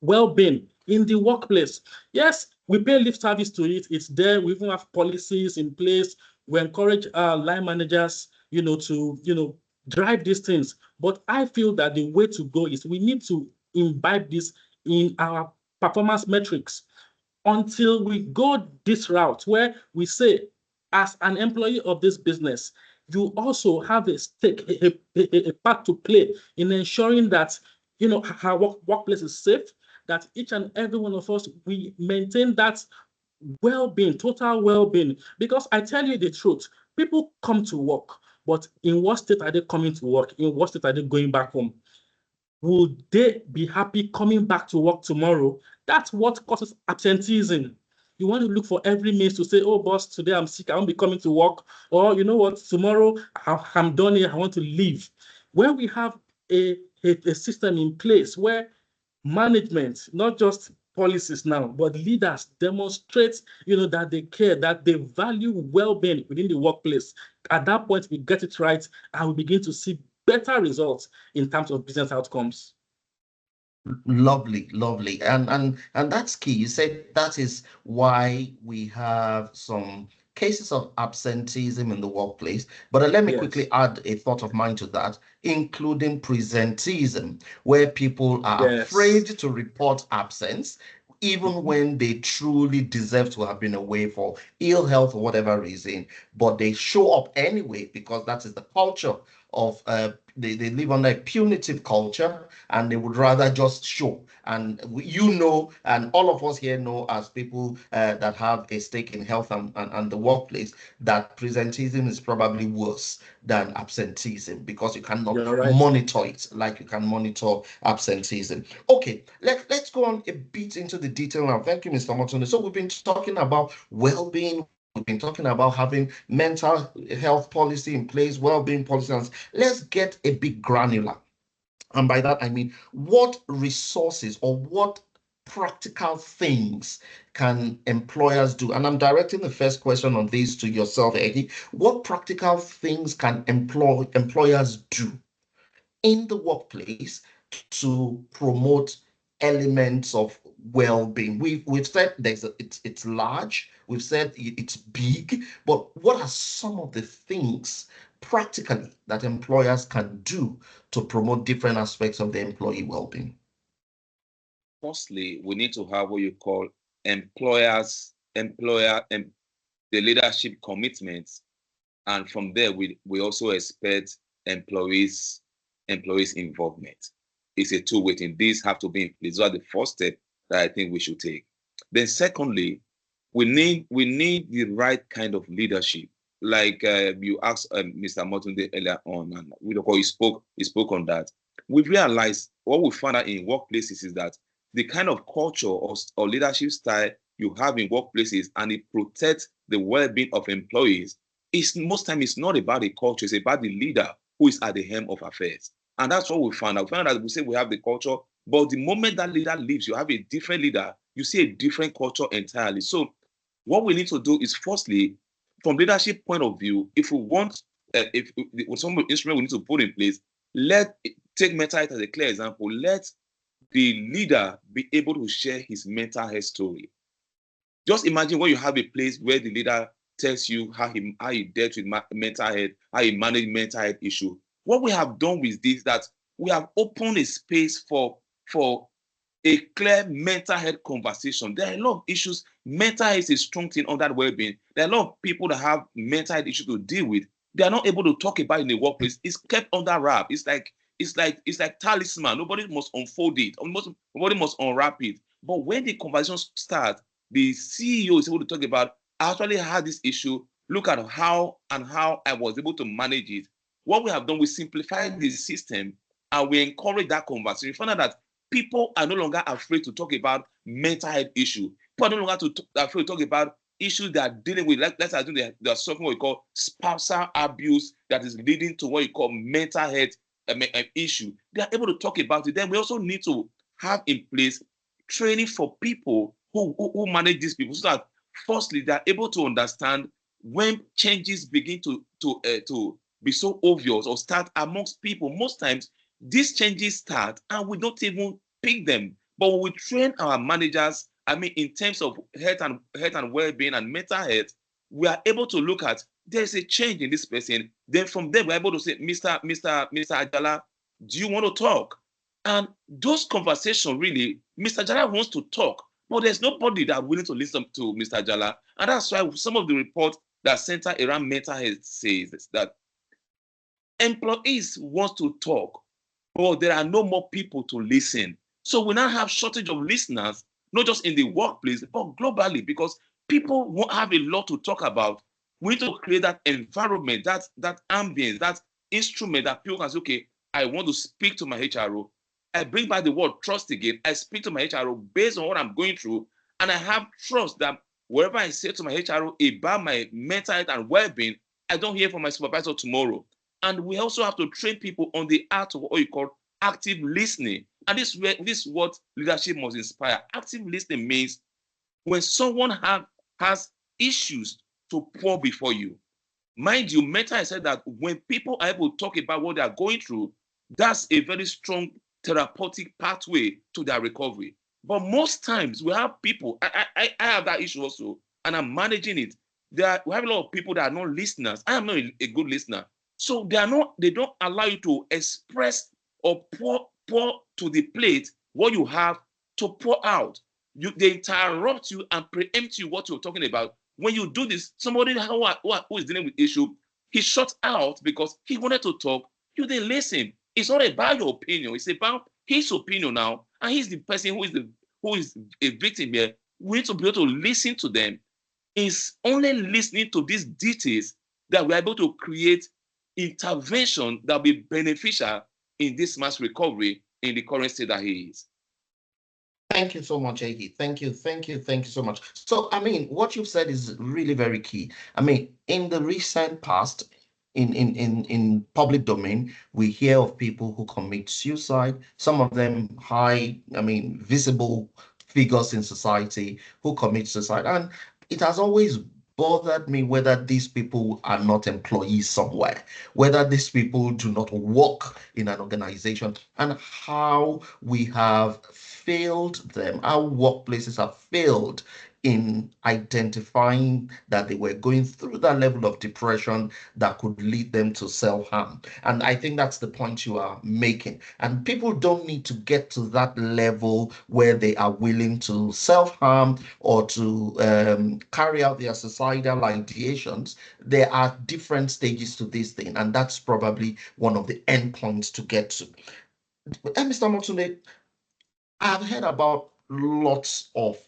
well-being in the workplace. Yes, we pay lip service to it. It's there. We even have policies in place. We encourage our line managers, to drive these things. But I feel that the way to go is we need to imbibe this in our performance metrics until we go this route where we say, as an employee of this business, you also have a stake, a part to play in ensuring that our workplace is safe, that each and every one of us, we maintain that well-being, total well-being. Because I tell you the truth, people come to work, but in what state are they coming to work? In what state are they going back home? Would they be happy coming back to work tomorrow? That's what causes absenteeism. You want to look for every means to say, oh, boss, today I'm sick, I won't be coming to work. Or, you know what, tomorrow I'm done here, I want to leave. When we have a system in place where management, not just policies now, but leaders demonstrate, that they care, that they value well-being within the workplace. At that point, we get it right, and we begin to see better results in terms of business outcomes. Lovely, lovely. And that's key. You said that is why we have some cases of absenteeism in the workplace. But let me quickly add a thought of mine to that, including presenteeism, where people are afraid to report absence, even when they truly deserve to have been away for ill health or whatever reason, but they show up anyway because that is the culture of they live under a punitive culture, and they would rather just show. And and all of us here know, as people that have a stake in health and the workplace, that presenteeism is probably worse than absenteeism because you cannot monitor it like you can monitor absenteeism. Okay, let's go on a bit into the detail now. Thank you, Mr. Morton. So we've been talking about well-being. We've been talking about having mental health policy in place, well-being policies. Let's get a bit granular. And by that, I mean, what resources or what practical things can employers do? And I'm directing the first question on this to yourself, Eddie. What practical things can employers do in the workplace to promote elements of well-being? We've said it's large, we've said it's big, but what are some of the things practically that employers can do to promote different aspects of the employee well-being? Firstly, we need to have what you call employer and the leadership commitments, and from there we also expect employees involvement. It's a two-way thing. These have to be in place. These are the first step that I think we should take. Then secondly, we need the right kind of leadership. Like you asked Mr. Motunde earlier on, and he spoke on that. We realized what we found out in workplaces is that the kind of culture or leadership style you have in workplaces, and it protects the well-being of employees, is most time it's not about the culture, it's about the leader who is at the helm of affairs. And that's what we found out. We found out that we say we have the culture, but the moment that leader leaves, you have a different leader, you see a different culture entirely. So what we need to do is, firstly, from leadership point of view, if we want, if some instrument we need to put in place, take mental health as a clear example. Let the leader be able to share his mental health story. Just imagine when you have a place where the leader tells you how he dealt with mental health, how he managed mental health issue. What we have done with this, that we have opened a space for a clear mental health conversation. There are a lot of issues. Mental health is a strong thing on that well-being. There are a lot of people that have mental health issues to deal with. They are not able to talk about it in the workplace. It's kept under wrap. It's like talisman. Nobody must unfold it. Nobody must unwrap it. But when the conversation starts, the CEO is able to talk about, I actually had this issue. Look at how I was able to manage it. What we have done, we simplified the system and we encourage that conversation. We found out that people are no longer afraid to talk about mental health issues. People are no longer afraid to talk about issues that are dealing with, let's assume they are suffering what we call spousal abuse that is leading to what you call mental health issue. They are able to talk about it. Then we also need to have in place training for people who manage these people, so that firstly they are able to understand when changes begin to be so obvious or start amongst people. Most times these changes start and we don't even pick them. But when we train our managers, in terms of health and well-being and mental health, we are able to look at, there's a change in this person. Then from there, we're able to say, Mr. Ajala, do you want to talk? And those conversations, really, Mr. Ajala wants to talk, but there's nobody that willing to listen to Mr. Ajala. And that's why some of the reports that center around mental health says that employees want to talk, but there are no more people to listen. So we now have shortage of listeners, not just in the workplace, but globally, because people won't have a lot to talk about. We need to create that environment, that ambience, that instrument that people can say, okay, I want to speak to my HRO. I bring back the word trust again. I speak to my HRO based on what I'm going through, and I have trust that wherever I say to my HRO about my mental health and well-being, I don't hear from my supervisor tomorrow. And we also have to train people on the art of what you call active listening. And this is what leadership must inspire. Active listening means when someone has issues to pour before you. Mind you, Meta said that when people are able to talk about what they are going through, that's a very strong therapeutic pathway to their recovery. But most times we have people, I have that issue also, and I'm managing it. We have a lot of people that are not listeners. I am not a good listener. So they don't allow you to express or pour to the plate what you have to pour out. They interrupt you and preempt you what you're talking about. When you do this, somebody who is dealing with issue, he shuts out because he wanted to talk. You didn't listen. It's not about your opinion. It's about his opinion now, and he's the person who is a victim here. We need to be able to listen to them. It's only listening to these details that we're able to create intervention that will be beneficial in this man's recovery in the current state that he is. Thank you so much, Egi. Thank you so much. So, what you've said is really very key. In the recent past, in public domain, we hear of people who commit suicide, some of them visible figures in society who commit suicide. And it has always bothered me whether these people are not employees somewhere, whether these people do not work in an organization, and how we have failed them, how workplaces have failed in identifying that they were going through that level of depression that could lead them to self-harm. And I think that's the point you are making. And people don't need to get to that level where they are willing to self-harm or to carry out their societal ideations. There are different stages to this thing, and that's probably one of the endpoints to get to. And Mr. Motunde, I've heard about lots of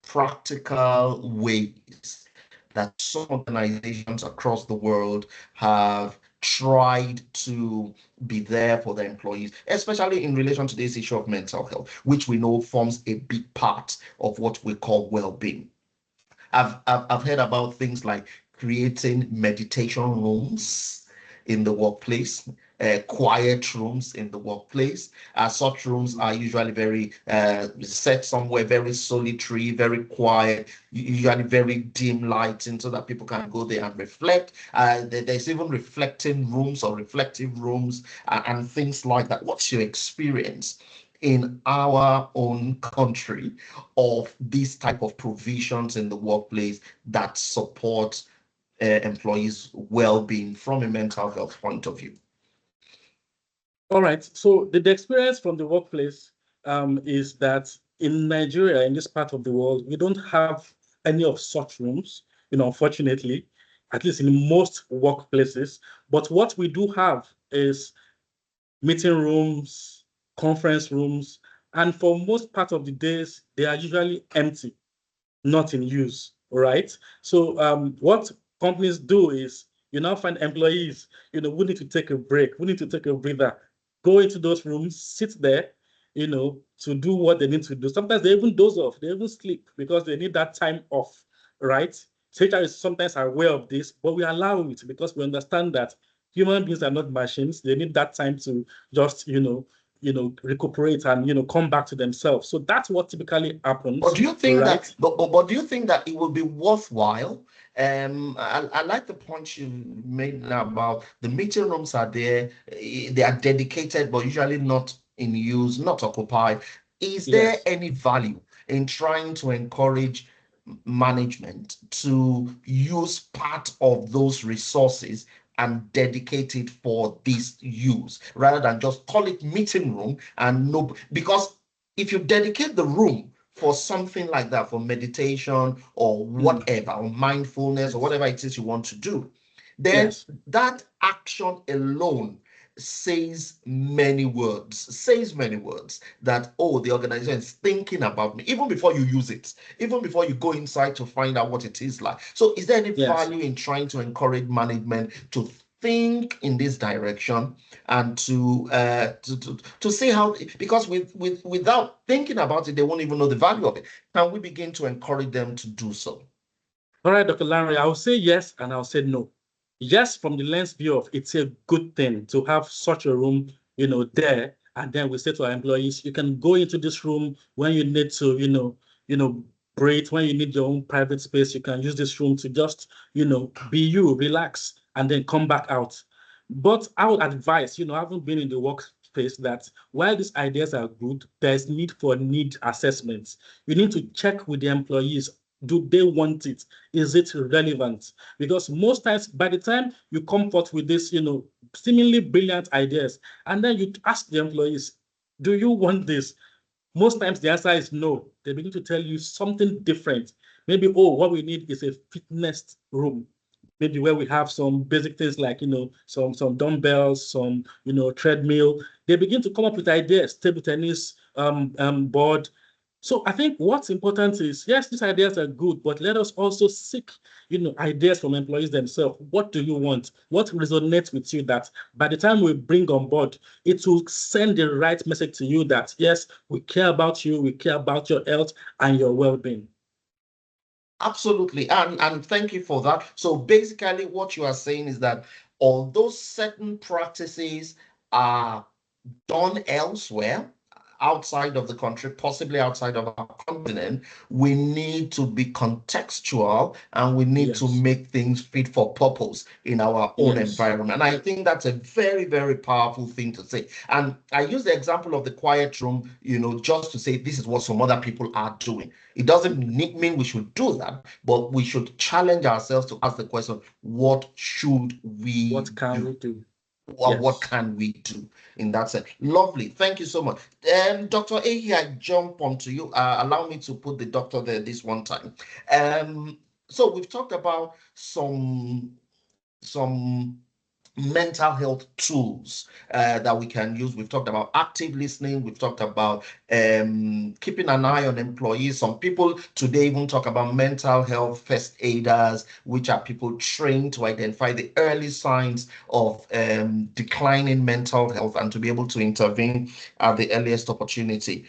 practical ways that some organizations across the world have tried to be there for their employees, especially in relation to this issue of mental health, which we know forms a big part of what we call well-being. I've heard about things like creating meditation rooms in the workplace, quiet rooms in the workplace. Such rooms are usually very set somewhere very solitary, very quiet, usually very dim lighting so that people can go there and reflect. There's even reflecting rooms or reflective rooms and things like that. What's your experience in our own country of these type of provisions in the workplace that support employees' well-being from a mental health point of view? All right. So the experience from the workplace is that in Nigeria, in this part of the world, we don't have any of such rooms, unfortunately, at least in most workplaces. But what we do have is meeting rooms, conference rooms, and for most part of the days, they are usually empty, not in use, right? So what companies do is you now find employees, we need to take a break, we need to take a breather, go into those rooms, sit there, to do what they need to do. Sometimes they even doze off, they even sleep because they need that time off, right? So HR is sometimes aware of this, but we allow it because we understand that human beings are not machines. They need that time to just, recuperate and, come back to themselves. So that's what typically happens. But do you think right? that, but do you think that it will be worthwhile? I like the point you made now about the meeting rooms are there, they are dedicated, but usually not in use, not occupied. Is there Yes. any value in trying to encourage management to use part of those resources and dedicate it for this use rather than just call it meeting room and no, because if you dedicate the room for something like that, for meditation or whatever, or mindfulness or whatever it is you want to do, then Yes. that action alone says many words that, oh, the organization is thinking about me, even before you use it, even before you go inside to find out what it is like. So is there any value in trying to encourage management to think in this direction and to see how, because without thinking about it, they won't even know the value of it. Can we begin to encourage them to do so? All right, Dr. Lanre, I'll say yes and I'll say no. Yes, from the lens view of it's a good thing to have such a room, there. And then we say to our employees, you can go into this room when you need to, breathe, when you need your own private space, you can use this room to just, be you, relax, and then come back out. But I would advise, I haven't been in the workspace, that while these ideas are good, there's need for need assessments. You need to check with the employees. Do they want it? Is it relevant? Because most times, by the time you come forth with this, seemingly brilliant ideas, and then you ask the employees, do you want this? Most times the answer is no. They begin to tell you something different. Maybe, oh, what we need is a fitness room. Maybe where we have some basic things like, some dumbbells, some, treadmill. They begin to come up with ideas, table tennis board. So I think what's important is, yes, these ideas are good, but let us also seek, ideas from employees themselves. What do you want? What resonates with you that by the time we bring on board, it will send the right message to you that, yes, we care about you, we care about your health and your well-being. Absolutely. And thank you for that. So basically what you are saying is that although certain practices are done elsewhere, outside of the country, possibly outside of our continent, we need to be contextual and we need to make things fit for purpose in our own environment. And I think that's a very, very powerful thing to say. And I use the example of the quiet room, just to say this is what some other people are doing. It doesn't mean we should do that, but we should challenge ourselves to ask the question, what should we What can we do? What can we do in that sense? Lovely. Thank you so much. Dr. Ahi, I jump onto you. Allow me to put the doctor there this one time. So we've talked about some mental health tools that we can use. We've talked about active listening. We've talked about keeping an eye on employees. Some people today even talk about mental health first aiders, which are people trained to identify the early signs of declining mental health and to be able to intervene at the earliest opportunity.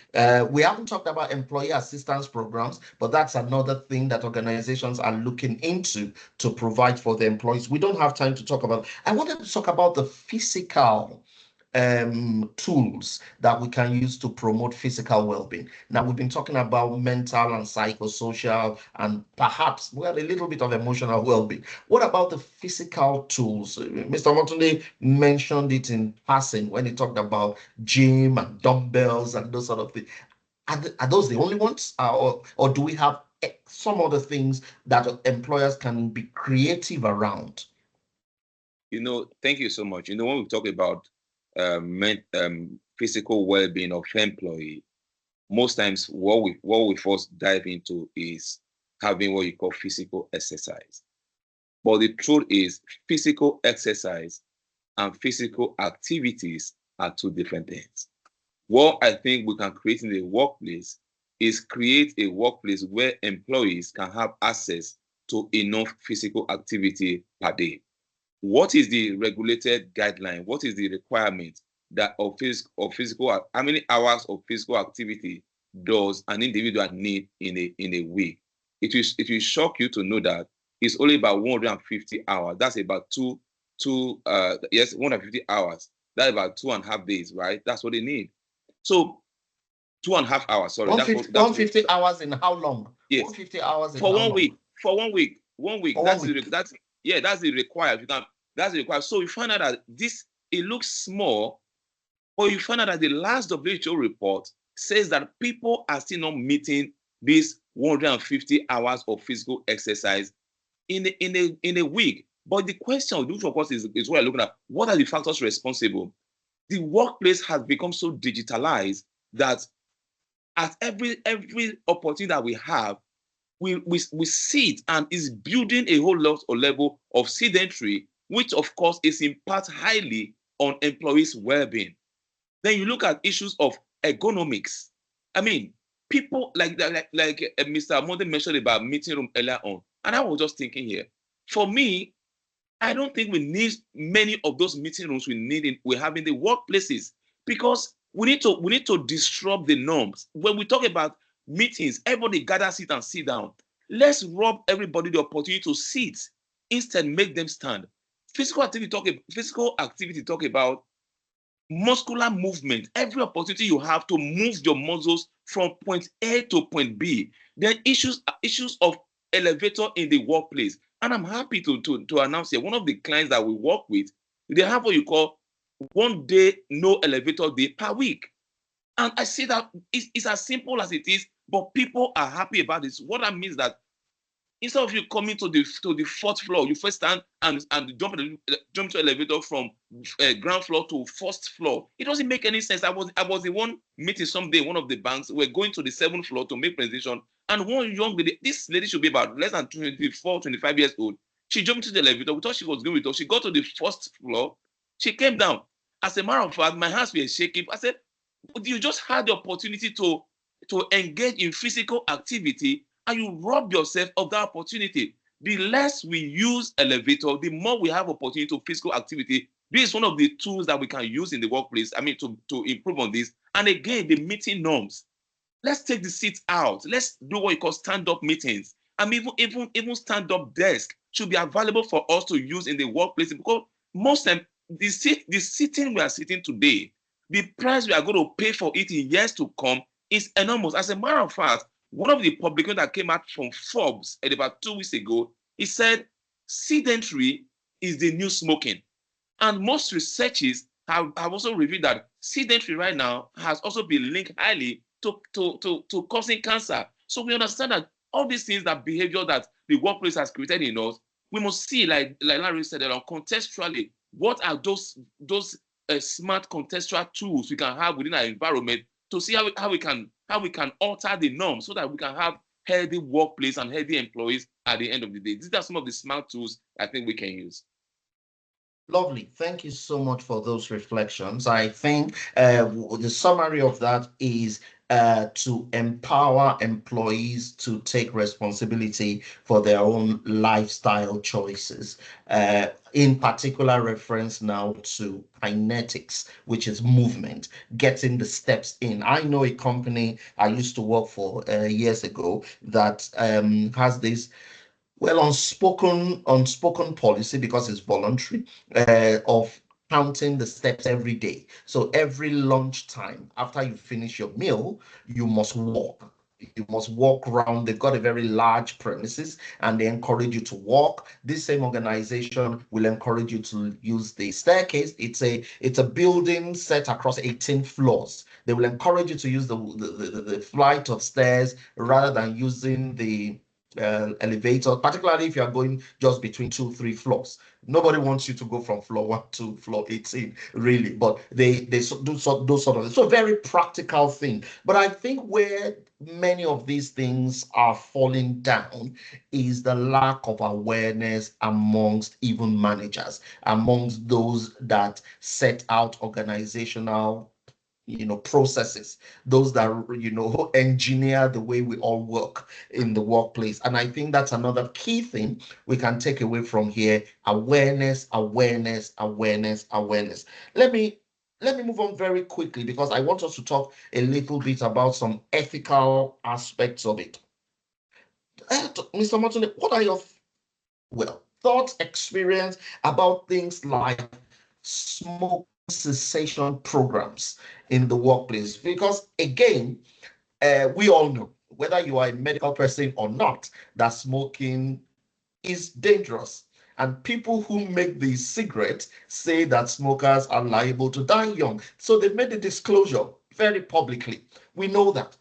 We haven't talked about employee assistance programs, but that's another thing that organizations are looking into to provide for the employees. We don't have time to talk about. I wanted to talk about the physical tools that we can use to promote physical well-being. Now, we've been talking about mental and psychosocial and perhaps, a little bit of emotional well-being. What about the physical tools? Mr. Motunde mentioned it in passing when he talked about gym and dumbbells and those sort of things. Are those the only ones? Or do we have some other things that employers can be creative around? Thank you so much. When we talk about physical well-being of employee, most times what we first dive into is having what you call physical exercise. But the truth is, physical exercise and physical activities are two different things. What I think we can create in the workplace is create a workplace where employees can have access to enough physical activity per day. What is the regulated guideline? What is the requirement that of physical, how many hours of physical activity does an individual need in a week? It will shock you to know that it's only about 150 hours. That's about 150 hours. That's about 2.5 days, right? That's what they need. So 2.5 hours, sorry. 150 hours in how long? Yes. 150 hours in for how one long? week. For 1 week. 1 week. That's the required. That's the required. So you find out that it looks small, but you find out that the last WHO report says that people are still not meeting these 150 hours of physical exercise in a week. But the question, which of course is what we're looking at, what are the factors responsible? The workplace has become so digitalized that at every opportunity that we have, we sit and is building a whole lot of level of sedentary, which of course is impact highly on employees' well-being. Then you look at issues of ergonomics. I mean, people like Mr. Monde mentioned about meeting room earlier on, and I was just thinking here, for me, I don't think we need many of those meeting rooms we have in the workplaces, because we need to disrupt the norms. When we talk about meetings, everybody gather, sit and sit down. Let's rob everybody the opportunity to sit. Instead, make them stand. Physical activity talk about muscular movement. Every opportunity you have to move your muscles from point A to point B. Then issues of elevator in the workplace. And I'm happy to announce here, one of the clients that we work with, they have what you call 1 day no elevator day per week. And I see that it's as simple as it is, but people are happy about this. What that means that instead of you coming to the 4th floor, you first stand and jump to elevator from ground floor to 1st floor. It doesn't make any sense. I was the one meeting someday, one of the banks. We're going to the 7th floor to make presentation, and one young lady, this lady should be about less than 24, 25 years old. She jumped to the elevator. We thought she was going with us. She got to the 1st floor. She came down. As a matter of fact, my hands were shaking. I said, you just had the opportunity to engage in physical activity, and you rob yourself of that opportunity. The less we use elevator, the more we have opportunity to physical activity. This is one of the tools that we can use in the workplace, to improve on this. And again, the meeting norms. Let's take the seats out. Let's do what you call stand-up meetings. And even stand-up desk should be available for us to use in the workplace, because most times the sitting we are sitting today the price we are going to pay for it in years to come is enormous. As a matter of fact, one of the publications that came out from Forbes about 2 weeks ago, it said sedentary is the new smoking. And most researchers have also revealed that sedentary right now has also been linked highly to causing cancer. So we understand that all these things, that behavior that the workplace has created in us, we must see, like Larry said, contextually, what are those smart contextual tools we can have within our environment to see how we can alter the norm so that we can have healthy workplace and healthy employees at the end of the day. These are some of the smart tools I think we can use. Lovely. Thank you so much for those reflections. I think the summary of that is to empower employees to take responsibility for their own lifestyle choices. In particular, reference now to kinetics, which is movement, getting the steps in. I know a company I used to work for years ago that has this unspoken policy, because it's voluntary, of counting the steps every day. So every lunchtime, after you finish your meal, you must walk. You must walk around. They've got a very large premises and they encourage you to walk. This same organization will encourage you to use the staircase. It's a building set across 18 floors. They will encourage you to use the flight of stairs rather than using the elevator, particularly if you are going just between 2-3 floors. Nobody wants you to go from floor 1 to floor 18, really, but they do those sort of things. So a very practical thing. But I think where many of these things are falling down is the lack of awareness amongst even managers, amongst those that set out organizational processes, those that engineer the way we all work in the workplace. And I think that's another key thing we can take away from here: awareness, awareness, awareness, awareness. Let me move on very quickly, because I want us to talk a little bit about some ethical aspects of it. Mr. Martin, what are your thoughts, experience about things like smoke cessation programs in the workplace? Because again, we all know, whether you are a medical person or not, that smoking is dangerous. And people who make these cigarettes say that smokers are liable to die young. So they've made a disclosure very publicly. We know that.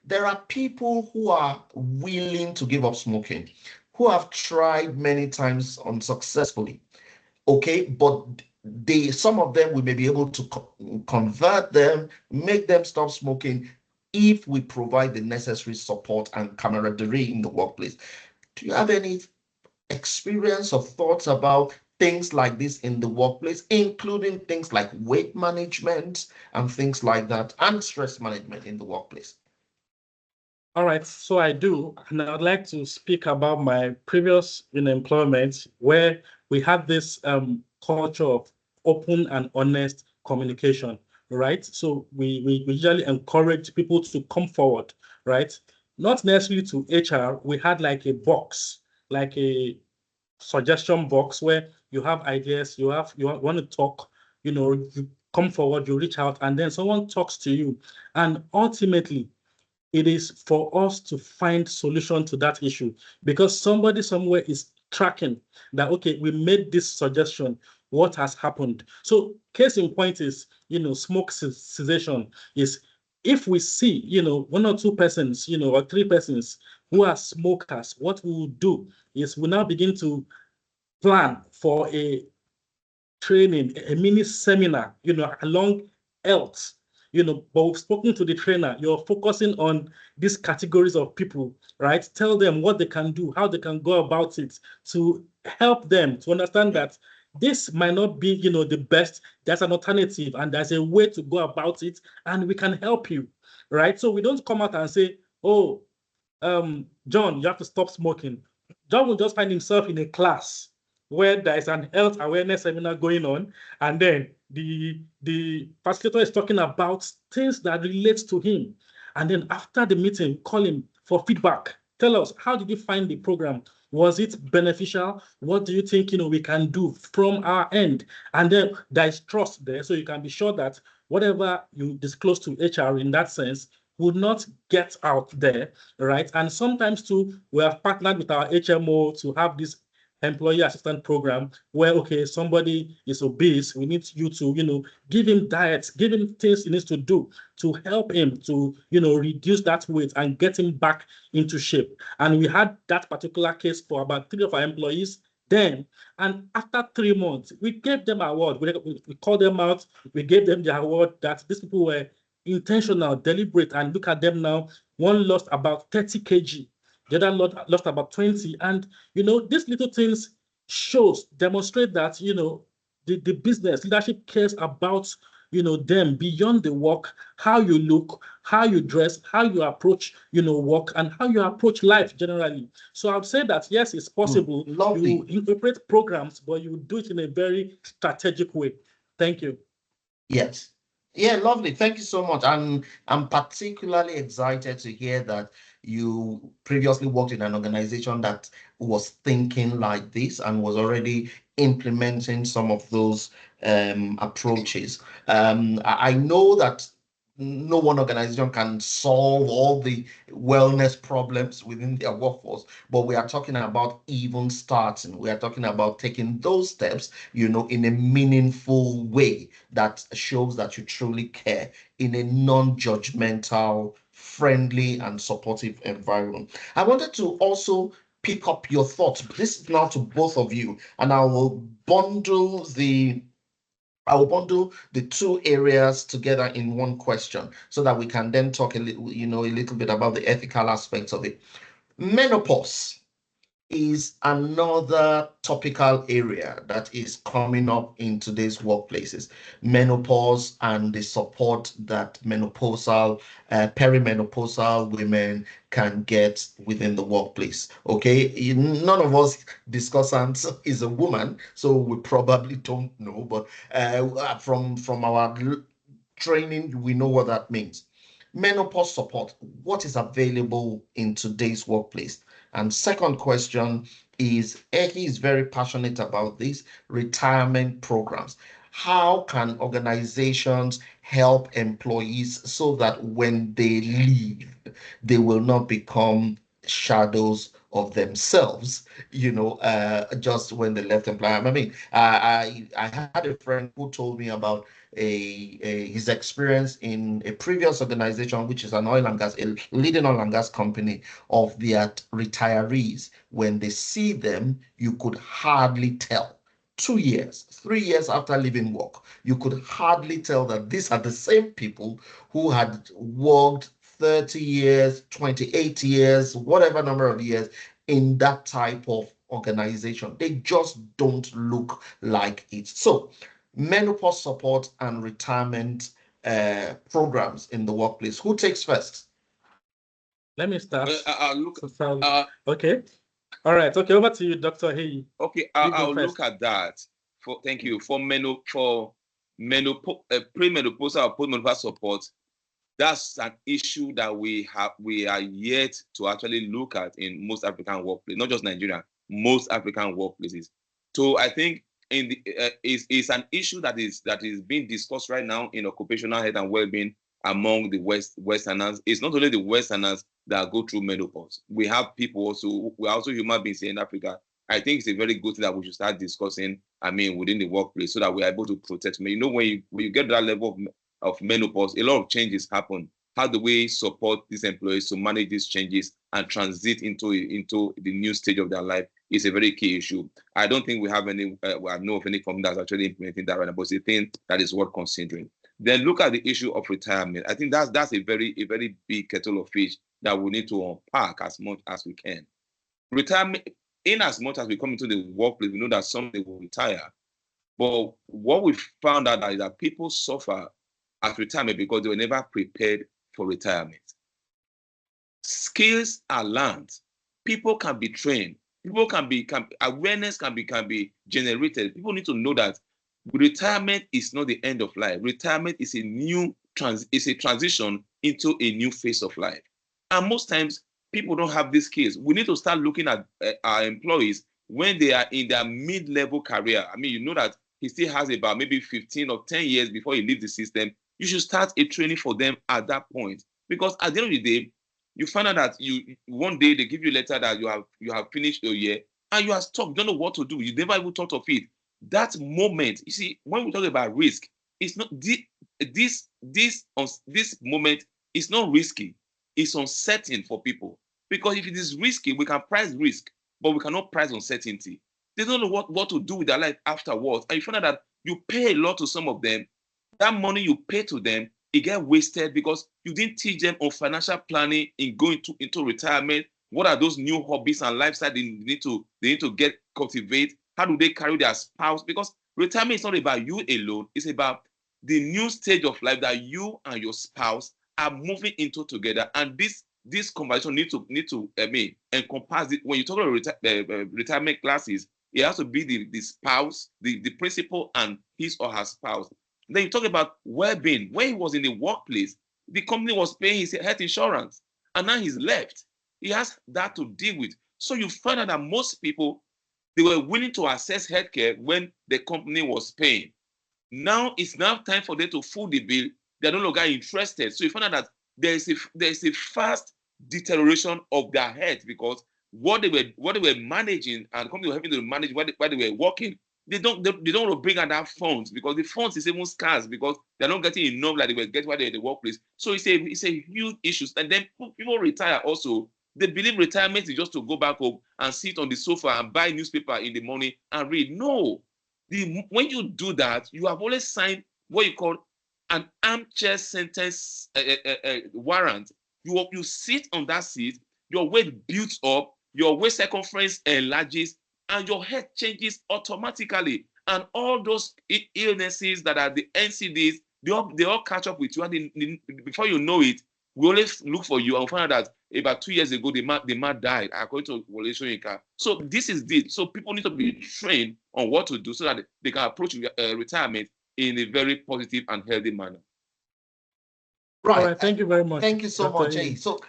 There are people who are willing to give up smoking, who have tried many times unsuccessfully. Okay, but some of them, we may be able to convert them, make them stop smoking, if we provide the necessary support and camaraderie in the workplace. Do you have any experience or thoughts about things like this in the workplace, including things like weight management and things like that, and stress management in the workplace? All right, so I do, and I'd like to speak about my previous employment, where we had this culture of open and honest communication, right? So we usually encourage people to come forward, right? Not necessarily to HR. We had like a box, like a suggestion box, where you have ideas, you want to talk, you come forward, you reach out, and then someone talks to you, and ultimately, it is for us to find solution to that issue, because somebody somewhere is tracking that, okay, we made this suggestion, what has happened? So case in point is, smoke cessation is, if we see, 1 or 2 persons, or 3 persons who are smokers, what we will do is we now begin to plan for a training, a mini seminar, along health. But we've spoken to the trainer, you're focusing on these categories of people, right? Tell them what they can do, how they can go about it, to help them to understand that this might not be, the best. There's an alternative and there's a way to go about it, and we can help you, right? So we don't come out and say, oh, John, you have to stop smoking. John will just find himself in a class where there is an health awareness seminar going on, and then the facilitator is talking about things that relate to him. And then after the meeting, call him for feedback. Tell us, how did you find the program? Was it beneficial? What do you think we can do from our end? And then there is trust there, so you can be sure that whatever you disclose to HR in that sense would not get out there, right? And sometimes too, we have partnered with our HMO to have this employee assistance program where, okay, somebody is obese, we need you to, give him diets, give him things he needs to do to help him to, reduce that weight and get him back into shape. And we had that particular case for about 3 of our employees then. And after 3 months, we gave them an award. We called them out. We gave them the award that these people were intentional, deliberate, and look at them now. One lost about 30 kg. The other lost about 20. And, these little things demonstrate that, the business leadership cares about, them beyond the work, how you look, how you dress, how you approach, work, and how you approach life generally. So I would say that, yes, it's possible. You incorporate programs, but you do it in a very strategic way. Thank you. Yes. Yeah, lovely. Thank you so much. I'm particularly excited to hear that you previously worked in an organization that was thinking like this and was already implementing some of those approaches. I know that no one organization can solve all the wellness problems within their workforce, but we are talking about even starting. We are talking about taking those steps, in a meaningful way that shows that you truly care in a non-judgmental, friendly, and supportive environment. I wanted to also pick up your thoughts. This is now to both of you, and I will bundle the 2 areas together in one question so that we can then talk a little bit about the ethical aspects of it. Menopause is another topical area that is coming up in today's workplaces. Menopause and the support that perimenopausal women can get within the workplace. Okay, none of us discussants is a woman, so we probably don't know, but from our training, we know what that means. Menopause support, what is available in today's workplace? And second question is, Eki is very passionate about this, retirement programs. How can organizations help employees so that when they leave, they will not become shadows of themselves, just when they left employment? I mean, I had a friend who told me about his experience in a previous organization, which is a leading oil and gas company, of their retirees. When they see them, you could hardly tell. 2 years, 3 years after leaving work, you could hardly tell that these are the same people who had worked 30 years, 28 years, whatever number of years in that type of organization. They just don't look like it. So menopause support and retirement programs in the workplace. Who takes first? Let me start. Okay. All right. Okay. Over to you, Dr. Hey. Okay. I'll look at that. Thank you for premenopausal or postmenopausal support. That's an issue that we are yet to actually look at in most African workplaces, not just Nigeria, most African workplaces. So I think is an issue that is being discussed right now in occupational health and well-being among the Westerners. It's not only the Westerners that go through menopause. We have people also, we are also human beings here in Africa. I think it's a very good thing that we should start discussing, within the workplace, so that we are able to protect men. When you get that level of menopause, a lot of changes happen. How do we support these employees to manage these changes and transit into the new stage of their life is a very key issue. I don't think we have any, I know of any company that's actually implementing that right now, but it's a thing that is worth considering. Then look at the issue of retirement. I think that's a very big kettle of fish that we need to unpack as much as we can. Retirement, in as much as we come into the workplace, we know that someday will retire. But what we found out is that people suffer at retirement because they were never prepared for retirement. Skills are learned. People can be trained. Awareness can be generated. People need to know that retirement is not the end of life. Retirement is a transition into a new phase of life. And most times, people don't have these skills. We need to start looking at our employees when they are in their mid-level career. You know that he still has about maybe 15 or 10 years before he leaves the system. you should start a training for them at that point. Because at the end of the day, you find out that one day they give you a letter that you have finished your year and you are stuck, you don't know what to do. You never even thought of it. That moment, you see, when we talk about risk, it's not this moment is not risky. It's uncertain for people. Because if it is risky, we can price risk, but we cannot price uncertainty. They don't know what to do with their life afterwards. And you find out that you pay a lot to some of them. That money you pay to them, it gets wasted because you didn't teach them on financial planning in going into retirement. What are those new hobbies and lifestyle they need to get cultivate? How do they carry their spouse? Because retirement is not about you alone. It's about the new stage of life that you and your spouse are moving into together. And this conversation need to encompass it. When you talk about retirement classes, it has to be the spouse, the principal, and his or her spouse. Then you talk about well-being. When he was in the workplace, the company was paying his health insurance, and now he's left. He has that to deal with. So you find out that most people, they were willing to access healthcare when the company was paying. Now it's now time for them to foot the bill. They're no longer interested. So you find out that there is a fast deterioration of their health because what they were managing and the company were having to manage while they were working, they don't want to bring out that funds because the funds is even scarce because they're not getting enough like they were getting while they're in the workplace. So it's a huge issue. And then people retire also. They believe retirement is just to go back home and sit on the sofa and buy newspaper in the morning and read. No. When you do that, you have always signed what you call an armchair sentence warrant. You sit on that seat, your weight builds up, your waist circumference enlarges, and your head changes automatically. And all those illnesses that are the NCDs, they all catch up with you. And before you know it, we always look for you and find out that about 2 years ago, the man died, according to Wole Soyinka. So this is it. So people need to be trained on what to do so that they can approach retirement in a very positive and healthy manner. Right. All right. Thank you very much. Thank you so Dr. much, Jay. So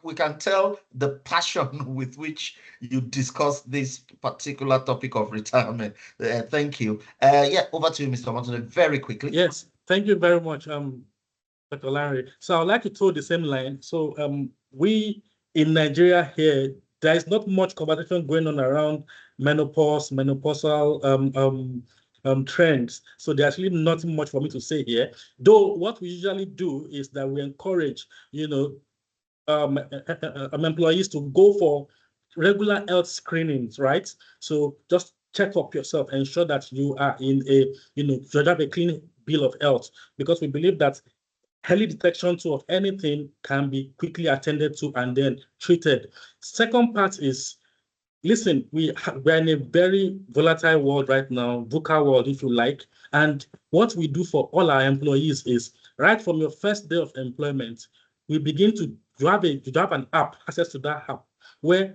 we can tell the passion with which you discuss this particular topic of retirement. Thank you. Yeah, over to you, Mr. Martin, very quickly. Yes, thank you very much, Dr. Larry. So I'd like to throw the same line. So we in Nigeria here, there is not much conversation going on around menopause, menopausal trends. So there's really nothing much for me to say here. Though what we usually do is that we encourage, employees to go for regular health screenings, right? So just check up yourself, ensure that you are in you have a clean bill of health, because we believe that early detection too of anything can be quickly attended to and then treated. Second part is, listen, we're in a very volatile world right now, VUCA world, if you like. And what we do for all our employees is, right from your first day of employment, we begin to have an app, access to that app, where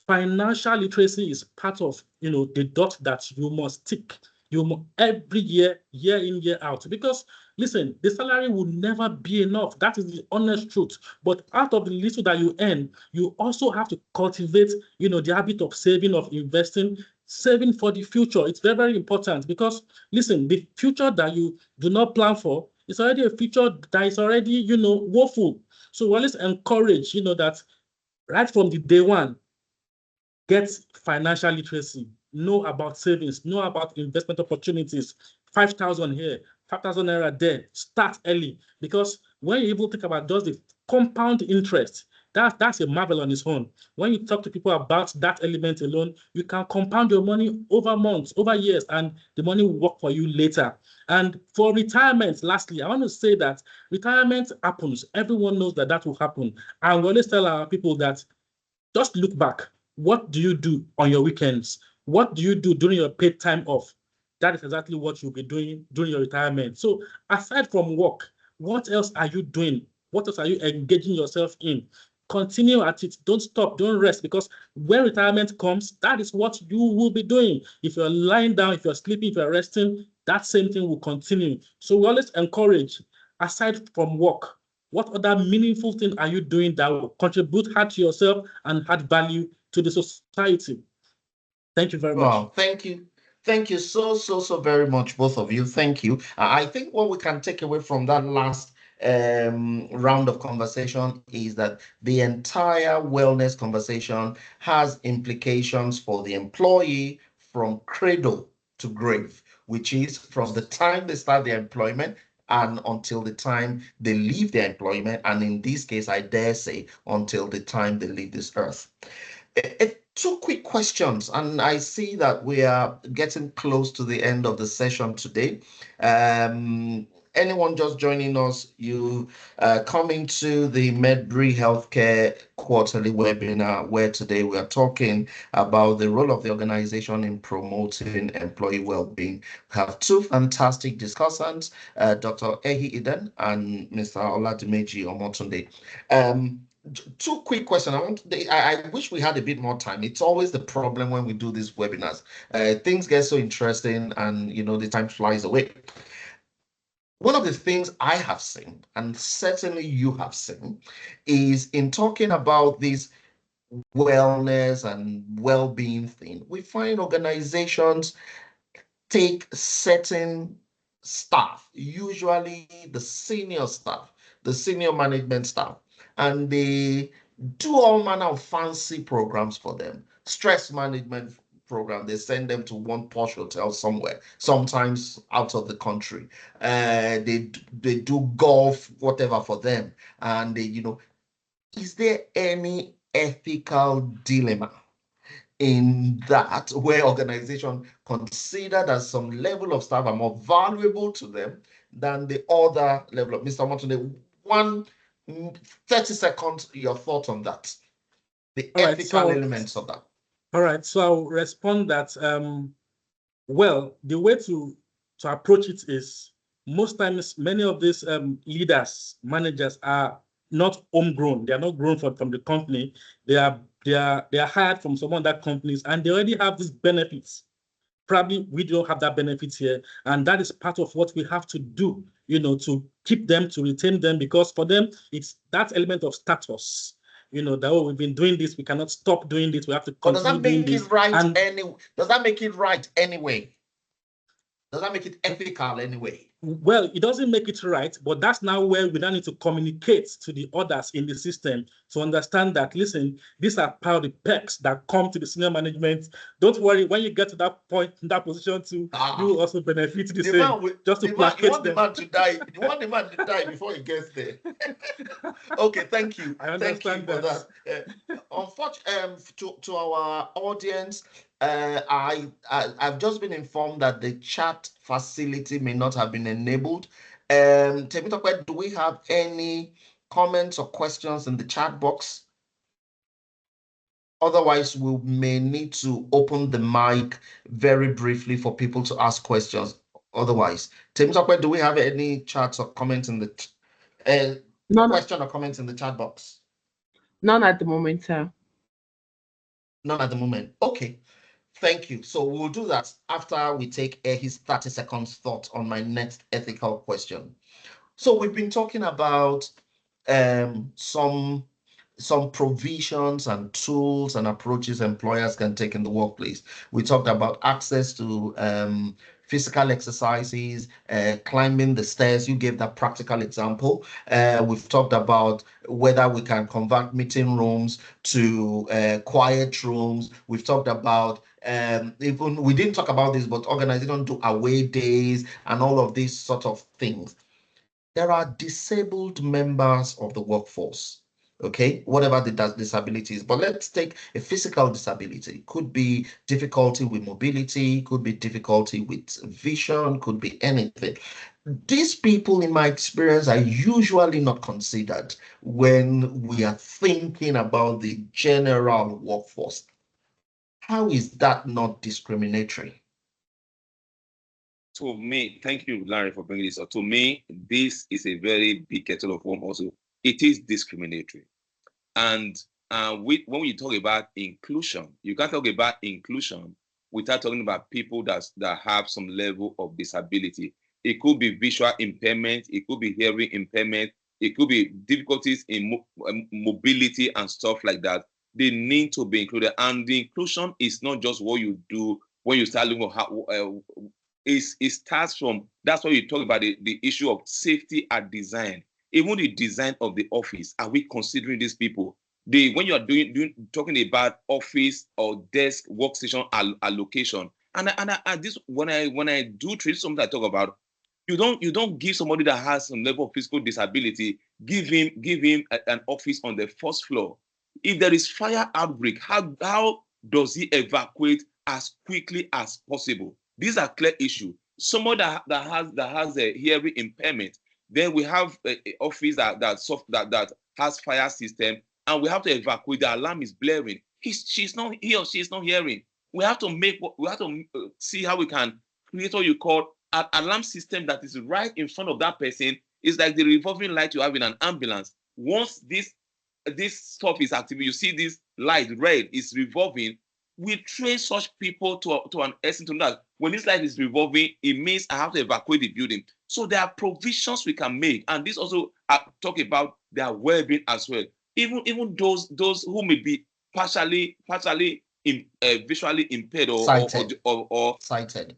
financial literacy is part of the dot that you must tick. Every year in, year out, because listen, the salary will never be enough. That is the honest truth. But out of the little that you earn, you also have to cultivate, the habit of saving, of investing, saving for the future. It's very, very important, because listen, the future that you do not plan for is already a future that is already, woeful. So we always encourage, that right from the day one, get financial literacy. Know about savings, know about investment opportunities. 5,000 here, 5,000 naira there. Start early, because when you even think about just the compound interest, that's a marvel on its own. When you talk to people about that element alone, you can compound your money over months, over years, and the money will work for you later. And for retirement, lastly, I want to say that retirement happens. Everyone knows that will happen. And we always tell our people that just look back. What do you do on your weekends? What do you do during your paid time off? That is exactly what you'll be doing during your retirement. So aside from work, what else are you doing? What else are you engaging yourself in? Continue at it. Don't stop. Don't rest, because when retirement comes, that is what you will be doing. If you're lying down, if you're sleeping, if you're resting, that same thing will continue. So we always encourage, aside from work, what other meaningful thing are you doing that will contribute hard to yourself and add value to the society? Thank you very much. Well, thank you. Thank you so very much, both of you. Thank you. I think what we can take away from that last round of conversation is that the entire wellness conversation has implications for the employee from cradle to grave, which is from the time they start their employment and until the time they leave their employment, and in this case, I dare say, until the time they leave this earth. Two quick questions, and I see that we are getting close to the end of the session today. Anyone just joining us, you coming to the Medbury Healthcare quarterly webinar, where today we are talking about the role of the organization in promoting employee well-being. We have two fantastic discussants, Dr. Ehi Eden and Mr. Oladimeji Omotunde. Two quick questions. I wish we had a bit more time. It's always the problem when we do these webinars. Things get so interesting and, the time flies away. One of the things I have seen, and certainly you have seen, is in talking about this wellness and well-being thing, we find organizations take certain staff, usually the senior staff, the senior management staff, and they do all manner of fancy programs for them. Stress management program, they send them to one posh hotel somewhere, sometimes out of the country. They do golf, whatever for them. And is there any ethical dilemma in that, where organizations consider that some level of staff are more valuable to them than the other level of? Mr. Motunde, 30 seconds, your thoughts on that, the ethical elements of that. All right, so I'll respond that, well, the way to approach it is, most times, many of these leaders, managers are not homegrown. They are not grown from the company. They are hired from some other companies, and they already have these benefits. Probably we don't have that benefit here, and that is part of what we have to do, to keep them, to retain them, because for them it's that element of status. That we've been doing this, we cannot stop doing this, we have to continue doing this. Does that make it right anyway? Does that make it ethical anyway? Well, it doesn't make it right, but that's now where we now need to communicate to the others in the system to understand that, listen, these are part of the perks that come to the senior management. Don't worry, when you get to that point, in that position too, you will also benefit the same. Just to placate them. You want the man to die before he gets there. Okay, thank you. I understand for that. Unfortunately, to our audience, I've just been informed that the chat facility may not have been enabled. Temitope, do we have any comments or questions in the chat box? Otherwise, we may need to open the mic very briefly for people to ask questions. Otherwise, Temitope, do we have any chats or comments in the question or comments in the chat box? None at the moment, sir. None at the moment. Okay. Thank you. So we'll do that after we take his 30 seconds thought on my next ethical question. So we've been talking about some provisions and tools and approaches employers can take in the workplace. We talked about access to physical exercises, climbing the stairs. You gave that practical example. We've talked about whether we can convert meeting rooms to quiet rooms. We've talked about even, we didn't talk about this, but organizations do away days and all of these sort of things. There are disabled members of the workforce. Okay, whatever the disability is, but let's take a physical disability. Could be difficulty with mobility, could be difficulty with vision, could be anything. These people, in my experience, are usually not considered when we are thinking about the general workforce. How is that not discriminatory? To me, thank you, Larry, for bringing this up. To me, this is a very big kettle of worms also. It is discriminatory. And when you talk about inclusion, you can't talk about inclusion without talking about people that have some level of disability. It could be visual impairment, it could be hearing impairment, it could be difficulties in mobility and stuff like that. They need to be included. And the inclusion is not just what you do when you start looking at how it starts from, that's why you talk about the issue of safety at design. Even the design of the office, are we considering these people? When you are talking about office or desk workstation allocation, and this when I do treat something I talk about, you don't give somebody that has some level of physical disability, give him an office on the first floor. If there is fire outbreak, how does he evacuate as quickly as possible? These are clear issues. Someone that has a hearing impairment, then we have a office that has fire system, and we have to evacuate. The alarm is blaring. He or she is not hearing. We have to see how we can create what you call an alarm system that is right in front of that person. It's like the revolving light you have in an ambulance. Once this stuff is active, you see this light red is revolving. We train such people to an extent to know that when this light is revolving, it means I have to evacuate the building. So there are provisions we can make, and this also talk about their well-being as well. Even those who may be partially visually impaired or sighted.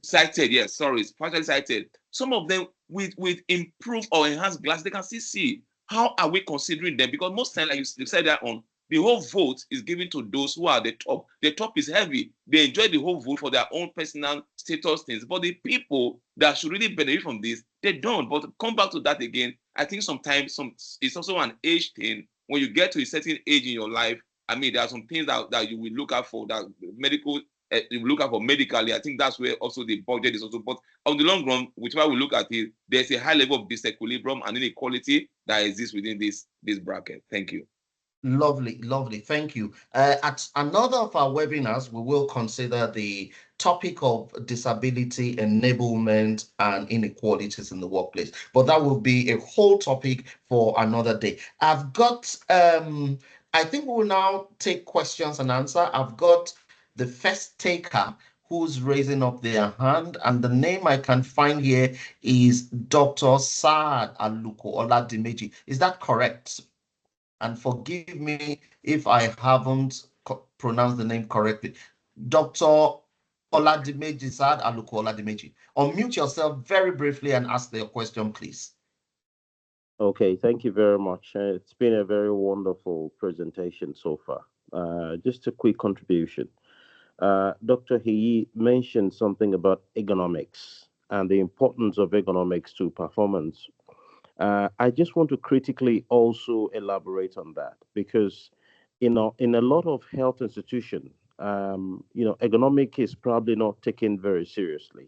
Yes, sorry, partially sighted. Some of them with improved or enhanced glasses, they can still see. How are we considering them? Because most times, like you said that on, the whole vote is given to those who are the top. The top is heavy. They enjoy the whole vote for their own personal status things. But the people that should really benefit from this, they don't. But come back to that again. I think sometimes it's also an age thing. When you get to a certain age in your life, I mean, there are some things that you will look out for, that medical, you look out for medically. I think that's where also the budget is also. But on the long run, whichever we look at it, there's a high level of disequilibrium and inequality that exists within this bracket. Thank you. Lovely. Thank you. At another of our webinars, we will consider the topic of disability enablement and inequalities in the workplace. But that will be a whole topic for another day. I've got, I think we'll now take questions and answer. I've got the first taker who's raising up their hand, and the name I can find here is Dr. Saad Aluko Oladimeji. Is that correct? And forgive me if I haven't pronounced the name correctly. Dr. Oladimeji, Saad Aluko Oladimeji. Unmute yourself very briefly and ask your question, please. Okay, thank you very much. It's been a very wonderful presentation so far. Just a quick contribution. Dr. Heyi mentioned something about ergonomics and the importance of ergonomics to performance. I just want to critically also elaborate on that, because, in a lot of health institutions, ergonomic is probably not taken very seriously.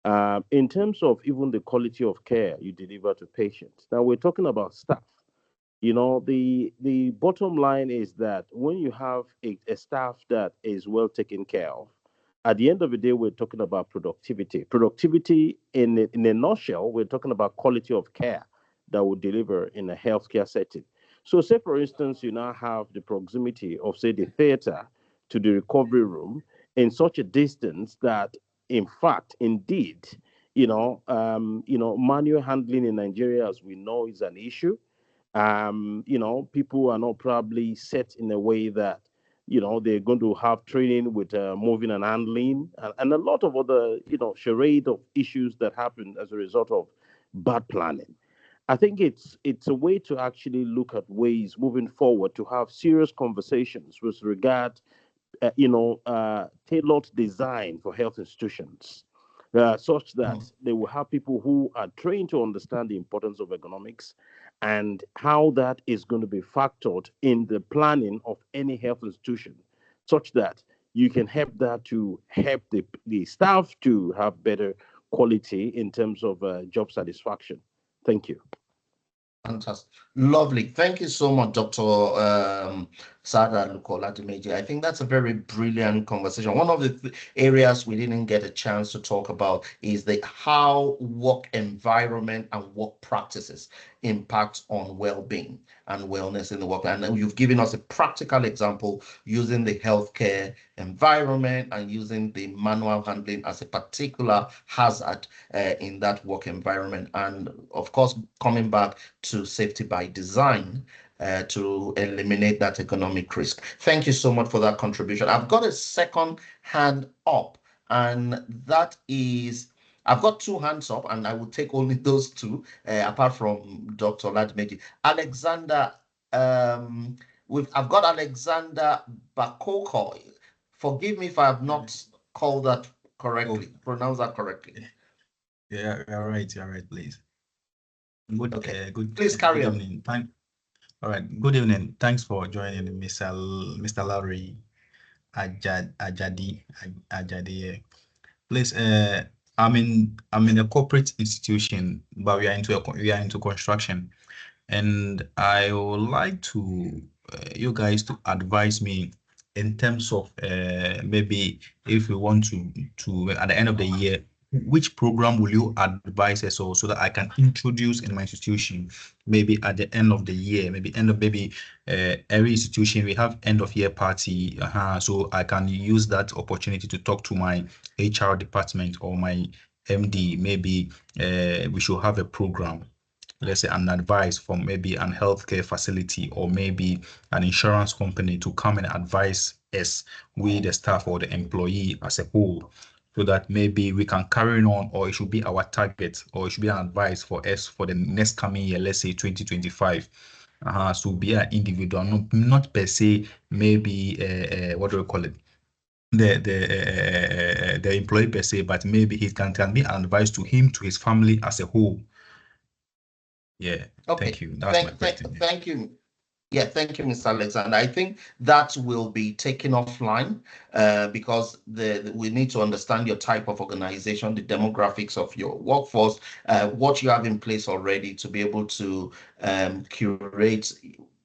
In terms of even the quality of care you deliver to patients. Now we're talking about staff. The bottom line is that when you have a staff that is well taken care of, at the end of the day, we're talking about productivity. Productivity, in a nutshell, we're talking about quality of care that will deliver in a healthcare setting. So say, for instance, you now have the proximity of, say, the theater to the recovery room in such a distance that, in fact, indeed, manual handling in Nigeria, as we know, is an issue. People are not probably set in a way that, they're going to have training with moving and handling and a lot of other, charade of issues that happen as a result of bad planning. I think it's a way to actually look at ways moving forward to have serious conversations with regard, tailored design for health institutions, such that they will have people who are trained to understand the importance of ergonomics and how that is going to be factored in the planning of any health institution, such that you can help that to help the staff to have better quality in terms of job satisfaction. Thank you. Fantastic. Lovely. Thank you so much, Dr. Sada Oladimeji. I think that's a very brilliant conversation. One of the areas we didn't get a chance to talk about is how work environment and work practices impact on well-being and wellness in the work. And you've given us a practical example using the healthcare environment and using the manual handling as a particular hazard in that work environment. And of course, coming back to safety by design to eliminate that economic risk. Thank you so much for that contribution. I've got a second hand up, and that is, I've got two hands up, and I will take only those two, apart from Dr. Ladmeji. Alexander, I've got Alexander Bakoko. Forgive me if I have not called that correctly, pronounce that correctly. Yeah, you're right. You're right, please. Good, Okay. good. Please carry on. Evening. All right. Good evening. Thanks for joining, Mr. Larry Ajadi. Please, I'm in a corporate institution, but we are into construction, and I would like to you guys to advise me in terms of maybe if we want to at the end of the year, which program will you advise us so that I can introduce in my institution maybe at the end of the year, maybe every institution we have end of year party, so I can use that opportunity to talk to my HR department or my MD. Maybe we should have a program, let's say an advice from maybe an healthcare facility or maybe an insurance company to come and advise us, we the staff or the employee as a whole, so that maybe we can carry on, or it should be our target, or it should be an advice for us for the next coming year, let's say 2025. So be an individual, not per se, maybe what do we call it? The employee per se, but maybe he can be an advice to him, to his family as a whole. Yeah. Okay. Thank you. That's my question. Thank you. Yeah, thank you, Mr. Alexander. I think that will be taken offline because we need to understand your type of organization, the demographics of your workforce, what you have in place already to be able to curate,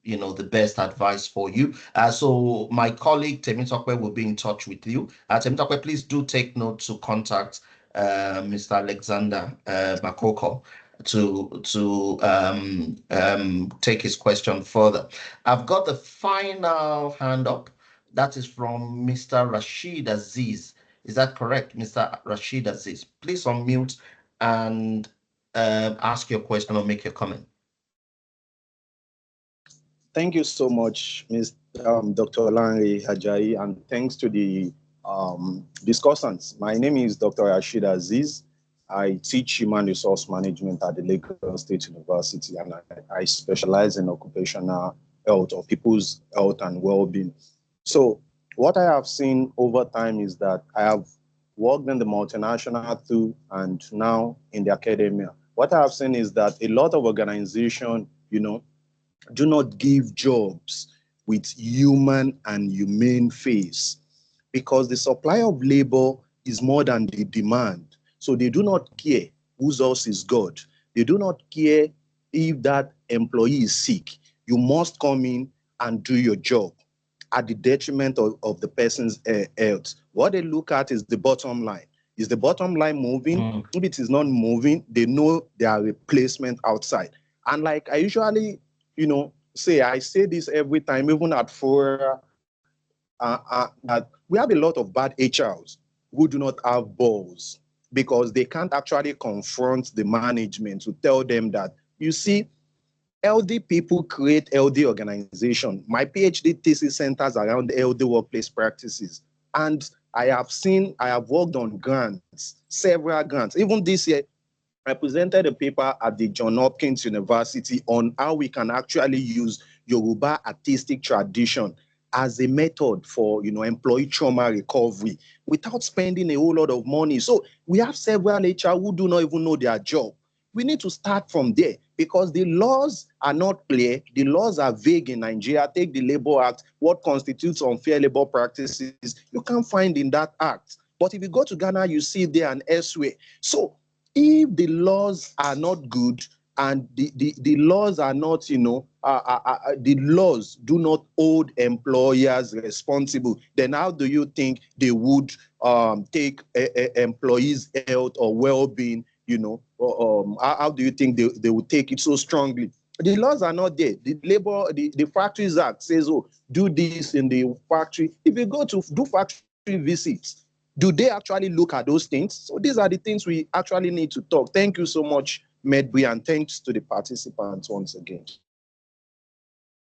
the best advice for you. So my colleague Temitope will be in touch with you. Temitope, please do take note to contact Mr. Alexander Makoko to take his question further. I've got the final hand up. That is from Mr. Rashid Aziz. Is that correct, Mr. Rashid Aziz? Please unmute and ask your question or make your comment. Thank you so much, Dr. Lanre Ajayi, and thanks to the discussants. My name is Dr. Rashid Aziz. I teach human resource management at the Lagos State University, and I specialize in occupational health or people's health and well-being. So what I have seen over time is that I have worked in the multinational too, and now in the academia. What I have seen is that a lot of organizations, do not give jobs with human and humane face, because the supply of labor is more than the demand. So they do not care whose house is God. They do not care if that employee is sick. You must come in and do your job at the detriment of the person's health. What they look at is the bottom line. Is the bottom line moving? If it is not moving, they know there are replacement outside. And like I usually, say, I say this every time, even at Fora, that we have a lot of bad HRs who do not have balls, because they can't actually confront the management to tell them that, you see, healthy people create healthy organization. My PhD thesis centers around healthy workplace practices. And I have worked on grants, several grants. Even this year, I presented a paper at the Johns Hopkins University on how we can actually use Yoruba artistic tradition as a method for, employee trauma recovery without spending a whole lot of money. So we have several HR who do not even know their job. We need to start from there, because the laws are not clear. The laws are vague in Nigeria. Take the Labor Act. What constitutes unfair labor practices, you can't find in that act. But if you go to Ghana, you see there and elsewhere. So if the laws are not good, and the laws are not, the laws do not hold employers responsible, then how do you think they would take employees' health or well-being, how do you think they would take it so strongly? The laws are not there. The Factories Act says, oh, do this in the factory. If you go to do factory visits, do they actually look at those things? So these are the things we actually need to talk. Thank you so much, Medbury, and thanks to the participants once again.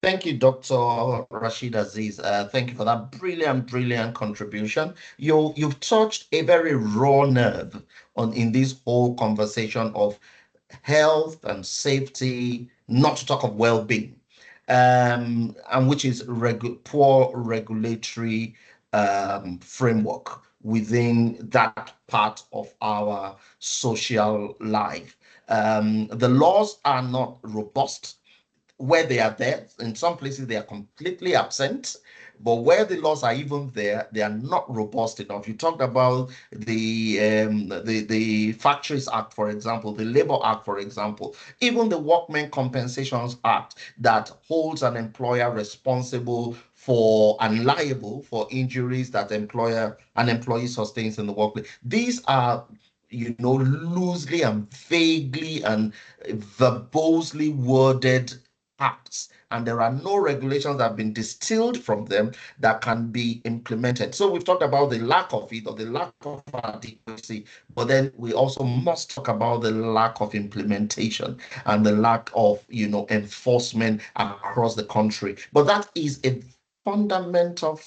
Thank you, Dr. Rashid Aziz. Thank you for that brilliant contribution. You've touched a very raw nerve in this whole conversation of health and safety, not to talk of well-being, and which is poor regulatory framework within that part of our social life. The laws are not robust where they are there. In some places, they are completely absent. But where the laws are even there, they are not robust enough. You talked about the Factories Act, for example, the Labor Act, for example, even the Workmen Compensations Act that holds an employer responsible for and liable for injuries that an employee sustains in the workplace. These are loosely and vaguely and verbosely worded acts, and there are no regulations that have been distilled from them that can be implemented. So we've talked about the lack of it, or the lack of adequacy, but then we also must talk about the lack of implementation and the lack of enforcement across the country. But that is a fundamental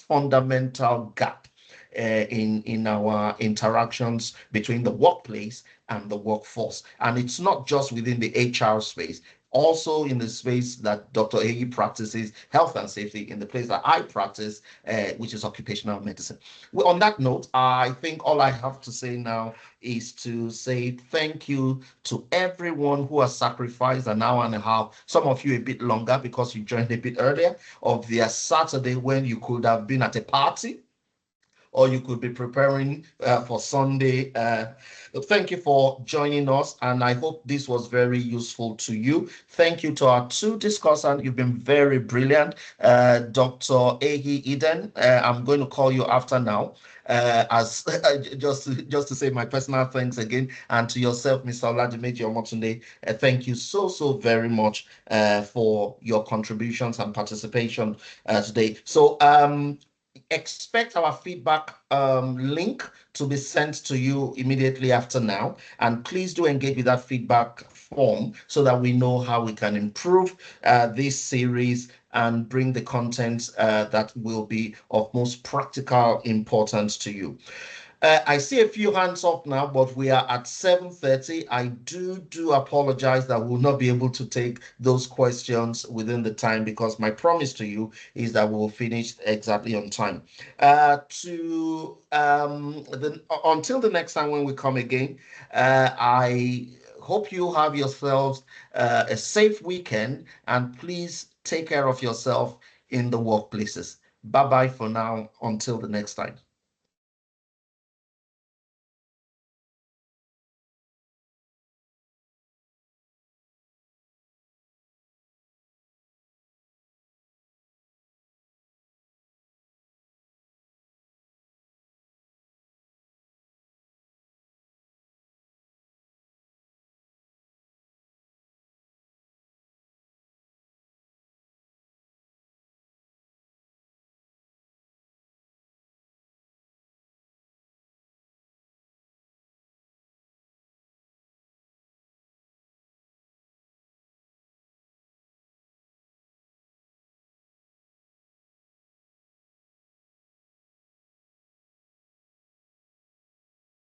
gap in our interactions between the workplace and the workforce. And it's not just within the HR space, also in the space that Dr. Heyi practices, health and safety, in the place that I practice, which is occupational medicine. Well, on that note, I think all I have to say now is to say thank you to everyone who has sacrificed an hour and a half, some of you a bit longer because you joined a bit earlier, of their Saturday when you could have been at a party, or you could be preparing for Sunday. Thank you for joining us, and I hope this was very useful to you. Thank you to our two discussants. You've been very brilliant. Dr. Ehi Eden, I'm going to call you after now. As just to say my personal thanks again, and to yourself, Mr. Oladimeji Omotunde, thank you so very much for your contributions and participation today. So expect our feedback link to be sent to you immediately after now, and please do engage with that feedback form so that we know how we can improve this series and bring the content that will be of most practical importance to you. I see a few hands up now, but we are at 7:30. I do apologize that we'll not be able to take those questions within the time, because my promise to you is that we'll finish exactly on time. Until the next time when we come again, I hope you have yourselves a safe weekend, and please take care of yourself in the workplaces. Bye-bye for now, until the next time.